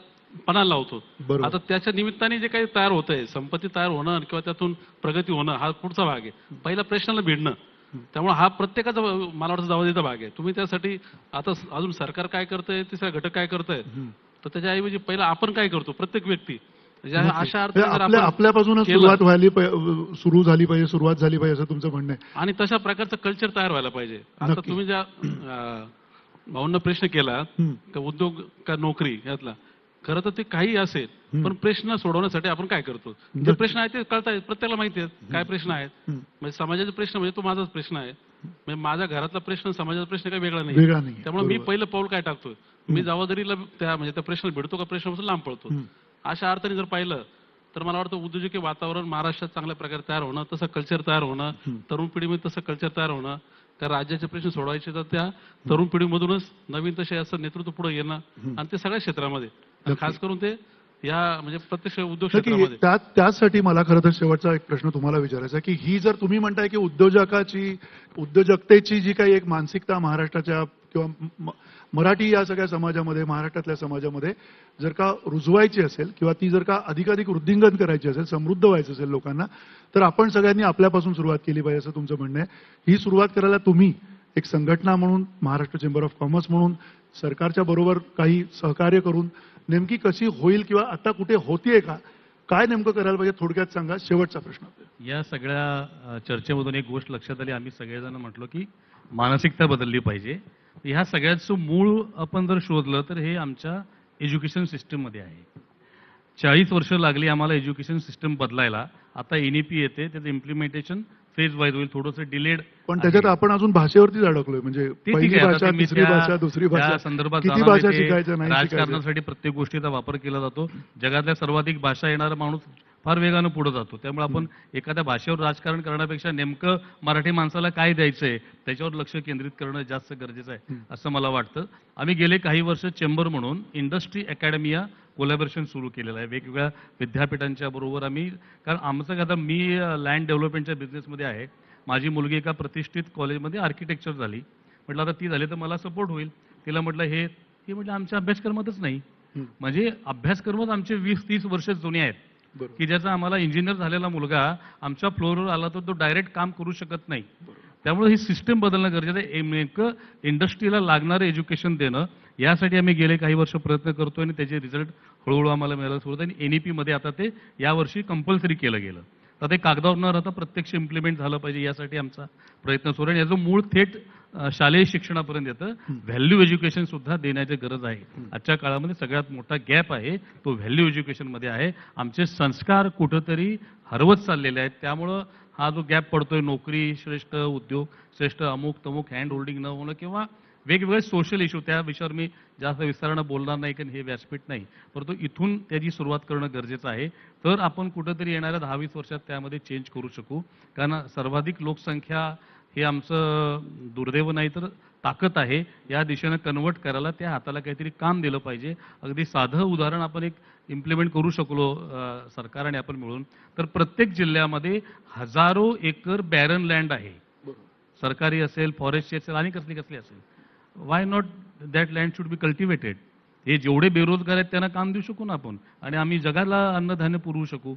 Speaker 6: पणाला लावतो.
Speaker 2: बरोबर.
Speaker 6: आता त्याच्या निमित्ताने जे काही तयार होतंय, संपत्ती तयार होणं किंवा त्यातून प्रगती होणं हा पुढचा भाग आहे. पहिला प्रश्नाला भिडणं. त्यामुळे हा प्रत्येकाचा मला वाटतं जबाबदारीचा भाग आहे. तुम्ही त्यासाठी आता अजून सरकार काय करतंय, तिसरा घटक काय करतंय, तर त्याच्याऐवजी पहिला आपण काय करतो, प्रत्येक व्यक्ती म्हणजे अशा अर्थाने जर आपण
Speaker 2: आपल्यापासूनच
Speaker 6: केलं
Speaker 2: सुरुवात झाली पाहिजे असं तुमचं म्हणणं आहे.
Speaker 6: आणि तशा प्रकारचं कल्चर तयार व्हायला पाहिजे. आता
Speaker 2: नक्की.
Speaker 6: तुम्ही ज्या भाऊंना प्रश्न केला का उद्योग का नोकरी यातला, खरं तर ते काही असेल, पण प्रश्न सोडवण्यासाठी आपण काय करतो, जे प्रश्न आहेत ते कळतायत, प्रत्येकाला माहिती आहेत काय प्रश्न आहेत. म्हणजे समाजाचे प्रश्न म्हणजे तो माझाच प्रश्न आहे, म्हणजे माझ्या घरातला प्रश्न समाजाचा प्रश्न काही वेगळा
Speaker 2: वेगळा
Speaker 6: नाही.
Speaker 2: नाही.
Speaker 6: त्यामुळे मी पहिलं पाऊल काय टाकतोय, मी जबाबदारीला त्या म्हणजे त्या प्रश्नाला भेटतो का प्रश्नापासून लांब पळतो. अशा अर्थाने जर पाहिलं तर मला वाटतं उद्योजकी वातावरण महाराष्ट्रात चांगल्या प्रकारे तयार होणं, तसं कल्चर तयार होणं, तरुण पिढीमध्ये तसं कल्चर तयार होणं, कारण राज्याचे प्रश्न सोडवायचे तर त्या तरुण पिढीमधूनच नवीन तसे असं नेतृत्व पुढे येणं, आणि ते सगळ्या क्षेत्रामध्ये, खास करून ते या म्हणजे प्रत्यक्ष उद्योग क्षेत्रामध्ये.
Speaker 2: त्यासाठी मला खरं तर शेवटचा एक प्रश्न तुम्हाला विचारायचा आहे की ही जर तुम्ही म्हणताय की उद्योजकतेची जी काही एक मानसिकता महाराष्ट्राच्या किंवा मराठी या सगळ्या समाजामध्ये, महाराष्ट्रातल्या समाजामध्ये जर का रुजवायची असेल किंवा ती जर का अधिकाधिक वृद्धिंगत करायची असेल, समृद्ध व्हायचं असेल लोकांना, तर आपण सगळ्यांनी आपल्यापासून सुरुवात केली पाहिजे असं तुमचं म्हणणं आहे. ही सुरुवात करायला तुम्ही एक संघटना म्हणून, महाराष्ट्र चेंबर ऑफ कॉमर्स म्हणून सरकारच्या बरोबर काही सहकार्य करून नेमकी कशी होईल किंवा आता कुठे होतीये का, काय नेमकं करायला पाहिजे थोडक्यात सांगा. शेवटचा प्रश्न.
Speaker 3: या सगळ्या चर्चेमधून एक गोष्ट लक्षात आली, आम्ही सगळेजण म्हटलो की मानसिकता बदलली पाहिजे. ह्या सगळ्याचं मूळ आपण जर शोधलं तर हे आमच्या एज्युकेशन सिस्टीममध्ये आहे. 40 वर्ष लागली आम्हाला एज्युकेशन सिस्टम बदलायला. आता NEP येते, त्याचं इम्प्लिमेंटेशन फेज वाईज होईल, थोडंसं डिलेड.
Speaker 2: पण त्याच्यात आपण अजून भाषेवरतीच अडकलोय. म्हणजे पहिली भाषा, तिसरी भाषा, दुसरी भाषा,
Speaker 3: संदर्भात
Speaker 2: किती भाषा शिकायच्या नाही शिकायच्या.
Speaker 3: राजकारणासाठी प्रत्येक गोष्टीचा वापर केला जातो. जगातल्या सर्वाधिक भाषा येणारा माणूस फार वेगानं पुढे जातो. त्यामुळे आपण एखाद्या भाषेवर राजकारण करण्यापेक्षा नेमकं मराठी माणसाला काय द्यायचंय त्याच्यावर लक्ष केंद्रित करणं जास्त गरजेचं आहे असं मला वाटतं. आम्ही गेले काही वर्ष चेंबर म्हणून इंडस्ट्री अकॅडमिया कोलॅबोरेशन सुरू केलेलं आहे वेगवेगळ्या विद्यापीठांच्या बरोबर. आम्ही कारण आमचं आता मी लँड डेव्हलपमेंटच्या बिझनेसमध्ये आहे. माझी मुलगी एका प्रतिष्ठित कॉलेजमध्ये आर्किटेक्चर झाली. म्हटलं आता ती झाली तर मला सपोर्ट होईल. तिला म्हटलं ती म्हटलं आमच्या अभ्यासक्रमातच नाही. म्हणजे अभ्यासक्रमच आमचे 20-30 वर्ष जुने आहेत की ज्याचा आम्हाला इंजिनियर झालेला मुलगा आमच्या फ्लोअरवर आला तर तो डायरेक्ट काम करू शकत नाही. त्यामुळे ही सिस्टम बदलणं गरजेचं आहे. नेमकं इंडस्ट्रीला लागणारं एज्युकेशन देणं, यासाठी आम्ही गेले काही वर्ष प्रयत्न करतोय आणि त्याचे रिझल्ट हळूहळू आम्हाला मिळायला सुरू होतं. आणि NEP मध्ये आता ते यावर्षी कंपल्सरी केलं गेलं. तर ते कागदावर न राहता प्रत्यक्ष इम्प्लिमेंट झालं पाहिजे यासाठी आमचा प्रयत्न सुरू आहे. याचं मूळ थेट शालेय शिक्षणापर्यंत येतं. व्हॅल्यू एज्युकेशन सुद्धा देण्याची गरज आहे. आजच्या काळामध्ये सगळ्यात मोठा गॅप आहे तो व्हॅल्यू एज्युकेशनमध्ये आहे. आमचे संस्कार कुठंतरी हरवत चाललेले आहेत. त्यामुळं हा जो गॅप पडतोय, नोकरी श्रेष्ठ, उद्योग श्रेष्ठ, अमुक तमुक हँड होल्डिंग न होणं किंवा वेगवेगळे सोशल इश्यू, त्या विषयावर मी जास्त विस्तारानं बोलणार नाही कारण हे व्यासपीठ नाही, परंतु इथून त्याची सुरुवात करणं गरजेचं आहे. तर आपण कुठंतरी येणाऱ्या 10-20 वर्षात त्यामध्ये चेंज करू शकू. कारण सर्वाधिक लोकसंख्या हे आमचं दुर्दैव नाही तर ताकद आहे. या दिशेनं कन्वर्ट करायला त्या हाताला काहीतरी काम दिलं पाहिजे. अगदी साधं उदाहरण आपण एक इम्प्लिमेंट करू शकलो सरकार आणि आपण मिळून, तर प्रत्येक जिल्ह्यामध्ये हजारो एकर बॅरन लँड आहे. सरकारी असेल, फॉरेस्टची असेल आणि कसली असेल. Why not that land should be cultivated. हे जेवढे बेरोजगार आहेत त्यांना काम देऊ शकू ना आपण, आणि आम्ही जगाला अन्नधान्य पुरवू शकू.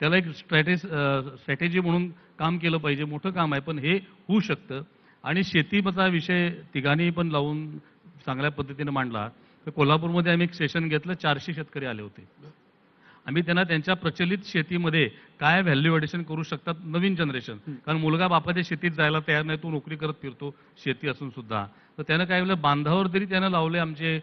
Speaker 3: त्याला एक स्ट्रॅटेजी म्हणून काम केलं पाहिजे. मोठं काम आहे पण हे होऊ शकतं. आणि शेतीचा विषय तिघांनी पण लावून चांगल्या पद्धतीने मांडला. तर कोल्हापूरमध्ये आम्ही एक सेशन घेतलं, 400 शेतकरी आले होते. आम्ही त्यांना त्यांच्या प्रचलित शेतीमध्ये काय व्हॅल्यू ॲडिशन करू शकतात नवीन जनरेशन, कारण मुलगा बापाच्या शेतीत जायला तयार नाही, तो नोकरी करत फिरतो शेती असून सुद्धा. तर त्यानं काय केलं, बांधावर तरी त्यानं लावले आमचे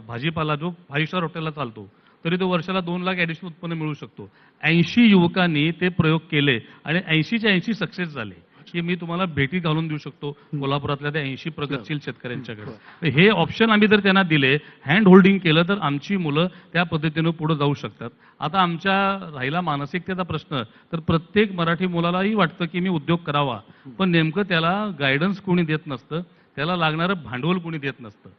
Speaker 3: भाजीपाला जो 5 स्टार हॉटेलला चालतो, तरी तो वर्षाला 2 लाख ॲडिशनल उत्पन्न मिळू शकतो. 80 युवकांनी ते प्रयोग केले आणि 80च्या 80 सक्सेस झाले. की मी तुम्हाला भेटी घालून देऊ शकतो कोल्हापुरातल्या त्या 80 प्रगतशील शेतकऱ्यांच्याकडे. हे ऑप्शन आम्ही जर त्यांना दिले, हँड होल्डिंग केलं, तर आमची मुलं त्या पद्धतीनं पुढे जाऊ शकतात. आता आमच्या राहिला मानसिकतेचा प्रश्न, तर प्रत्येक मराठी मुलालाही वाटतं की मी उद्योग करावा, पण नेमकं त्याला गायडन्स कोणी देत नसतं, त्याला लागणारं भांडवल कोणी देत नसतं.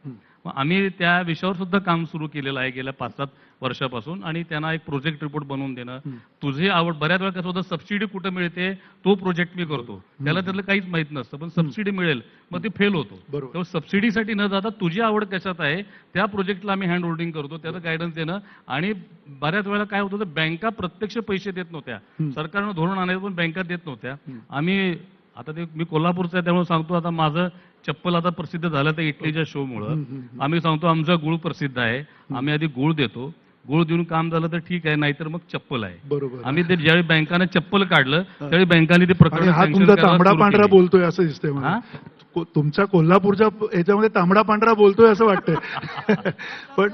Speaker 3: मग आम्ही त्या विषयावर सुद्धा काम सुरू केलेलं आहे गेल्या 5-7 वर्षापासून, आणि त्यांना एक प्रोजेक्ट रिपोर्ट बनवून देणं. तुझी आवड, बऱ्याच वेळा कसं होतं, सबसिडी कुठं मिळते तो प्रोजेक्ट मी करतो, त्याला त्यातलं काहीच माहित नसतं, पण सबसिडी मिळेल मग ते फेल होतो. तेव्हा सबसिडीसाठी न जाता तुझी आवड कशात आहे त्या प्रोजेक्टला आम्ही हँड होल्डिंग करतो, त्याचं गायडन्स देणं. आणि बऱ्याच वेळा काय होतं, बँका प्रत्यक्ष पैसे देत नव्हत्या, सरकारनं धोरण आणायचं पण बँका देत नव्हत्या. आम्ही आता ते मी कोल्हापूरचा आहे त्यामुळे सांगतो, आता माझं चप्पल आता प्रसिद्ध झालं त्या इटलीच्या शोमुळं. आम्ही सांगतो आमचा गुळ प्रसिद्ध आहे, आम्ही आधी गुळ देतो, गुळ देऊन काम झालं तर ठीक आहे, नाहीतर मग चप्पल आहे.
Speaker 2: बरोबर.
Speaker 3: आम्ही ते ज्यावेळी बँकाने चप्पल काढलं त्यावेळी बँकाने ते
Speaker 2: आणि
Speaker 3: प्रकरण
Speaker 2: हा
Speaker 3: sanction
Speaker 2: तुमचा
Speaker 3: करायला
Speaker 2: तांबडा
Speaker 3: सुरू
Speaker 2: पांढरा
Speaker 3: केली.
Speaker 2: बोलतोय असं दिसतंय मला. तुमच्या कोल्हापूरच्या याच्यामध्ये तांबडा पांढरा बोलतोय असं वाटतंय. पण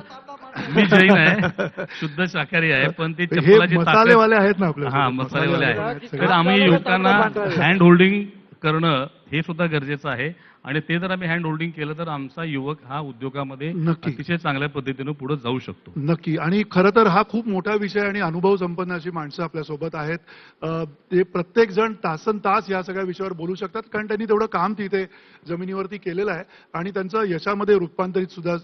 Speaker 3: मी जैन आहे, शुद्ध शाकाहारी आहे, पण ते
Speaker 2: हे
Speaker 3: चप्पलाची
Speaker 2: मसालेवाले आहेत ना आपल्या
Speaker 3: हा मसालेवाले
Speaker 2: आहेत
Speaker 3: आहे.
Speaker 2: सगळे.
Speaker 3: तर आम्ही युवकांना हँड होल्डिंग करणं हे सुद्धा गरजेचं आहे, आणि ते जर आम्ही हँड होल्डिंग केलं तर आमचा युवक हा उद्योगामध्ये
Speaker 2: नक्की.
Speaker 3: अतिशय चांगल्या पद्धतीनं पुढे जाऊ शकतो.
Speaker 2: नक्की. आणि खरं तर हा खूप मोठा विषय आणि अनुभव संपन्न अशी माणसं आपल्या सोबत आहेत. ते प्रत्येक जण तासन तास या सगळ्या विषयावर बोलू शकतात, कारण त्यांनी तेवढं काम तिथे जमिनीवरती केलेलं आहे आणि त्यांचं यशामध्ये रूपांतरित सुद्धा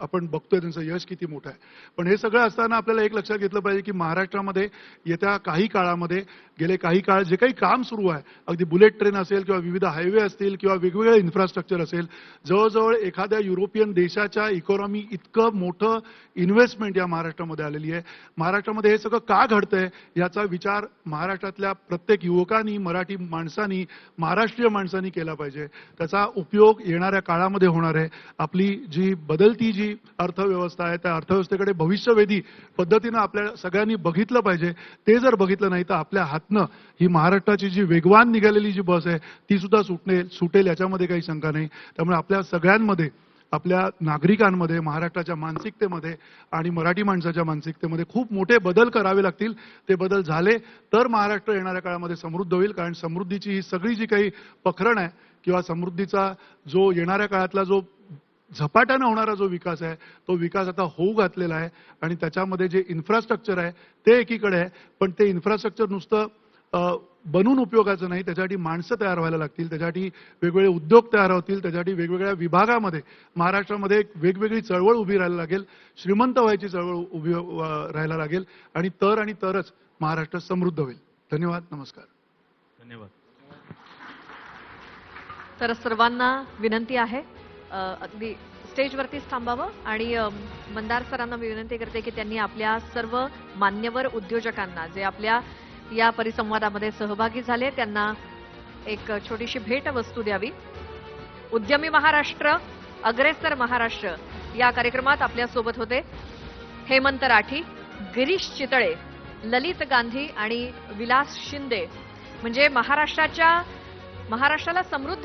Speaker 2: आपण बघतोय त्यांचं यश किती मोठं आहे. पण हे सगळं असताना आपल्याला एक लक्षात घेतलं पाहिजे की महाराष्ट्रामध्ये येत्या काही काळामध्ये, गेले काही काळ जे काही काम सुरू आहे, अगदी बुलेट ट्रेन असेल किंवा विविध हायवे असतील किंवा वेगवेगळे इन्फ्रास्ट्रक्चर असेल, जवळजवळ एखाद्या युरोपियन देशाच्या इकॉनॉमी इतकं मोठं इन्व्हेस्टमेंट या महाराष्ट्रामध्ये आलेली आहे. महाराष्ट्रामध्ये हे सगळं का घडतंय याचा विचार महाराष्ट्रातल्या प्रत्येक युवकांनी, मराठी माणसांनी, महाराष्ट्रीय माणसांनी केला पाहिजे. त्याचा उपयोग येणाऱ्या काळामध्ये होणार आहे. आपली जी बदलती जी अर्थव्यवस्था आहे त्या अर्थव्यवस्थेकडे भविष्यवेधी पद्धतीनं आपल्या सगळ्यांनी बघितलं पाहिजे. ते जर बघितलं नाही तर आपल्या हातनं ही महाराष्ट्राची जी वेगवान निघालेली जी बस आहे ती सुद्धा सुटेल याच्यामध्ये काही शंका नाही. त्यामुळे आपल्या सगळ्यांमध्ये, आपल्या नागरिकांमध्ये, महाराष्ट्राच्या मानसिकतेमध्ये आणि मराठी माणसाच्या मानसिकतेमध्ये खूप मोठे बदल करावे लागतील. ते बदल झाले तर महाराष्ट्र येणाऱ्या काळामध्ये समृद्ध होईल. कारण समृद्धीची ही सगळी जी काही पखरण आहे किंवा समृद्धीचा जो येणाऱ्या काळातला जो झपाट्यानं होणारा जो विकास आहे तो विकास आता होऊ घातलेला आहे. आणि त्याच्यामध्ये जे इन्फ्रास्ट्रक्चर आहे ते एकीकडे आहे, पण ते इन्फ्रास्ट्रक्चर नुसतं बनून उपयोगाचं नाही, त्याच्यासाठी माणसं तयार व्हायला लागतील, त्याच्यासाठी वेगवेगळे उद्योग तयार होतील, त्याच्यासाठी वेगवेगळ्या विभागामध्ये महाराष्ट्रामध्ये एक वेगवेगळी चळवळ उभी राहायला लागेल, श्रीमंत व्हायची चळवळ उभी राहायला लागेल आणि तरच महाराष्ट्र समृद्ध होईल. धन्यवाद. नमस्कार.
Speaker 3: धन्यवाद.
Speaker 1: तर सर्वांना विनंती आहे अगदी स्टेजवरतीच थांबावं आणि मंदार सरांना मी विनंती करते की त्यांनी आपल्या सर्व मान्यवर उद्योजकांना जे आपल्या या परिसंवादामध्ये सहभागी झाले त्यांना एक छोटीशी भेटवस्तू द्यावी. उद्यमी महाराष्ट्र, अग्रेसर महाराष्ट्र या कार्यक्रमात आपल्या सोबत होते हेमंत राठी, गिरीश चितळे, ललित गांधी आणि विलास शिंदे. म्हणजे महाराष्ट्राला समृद्ध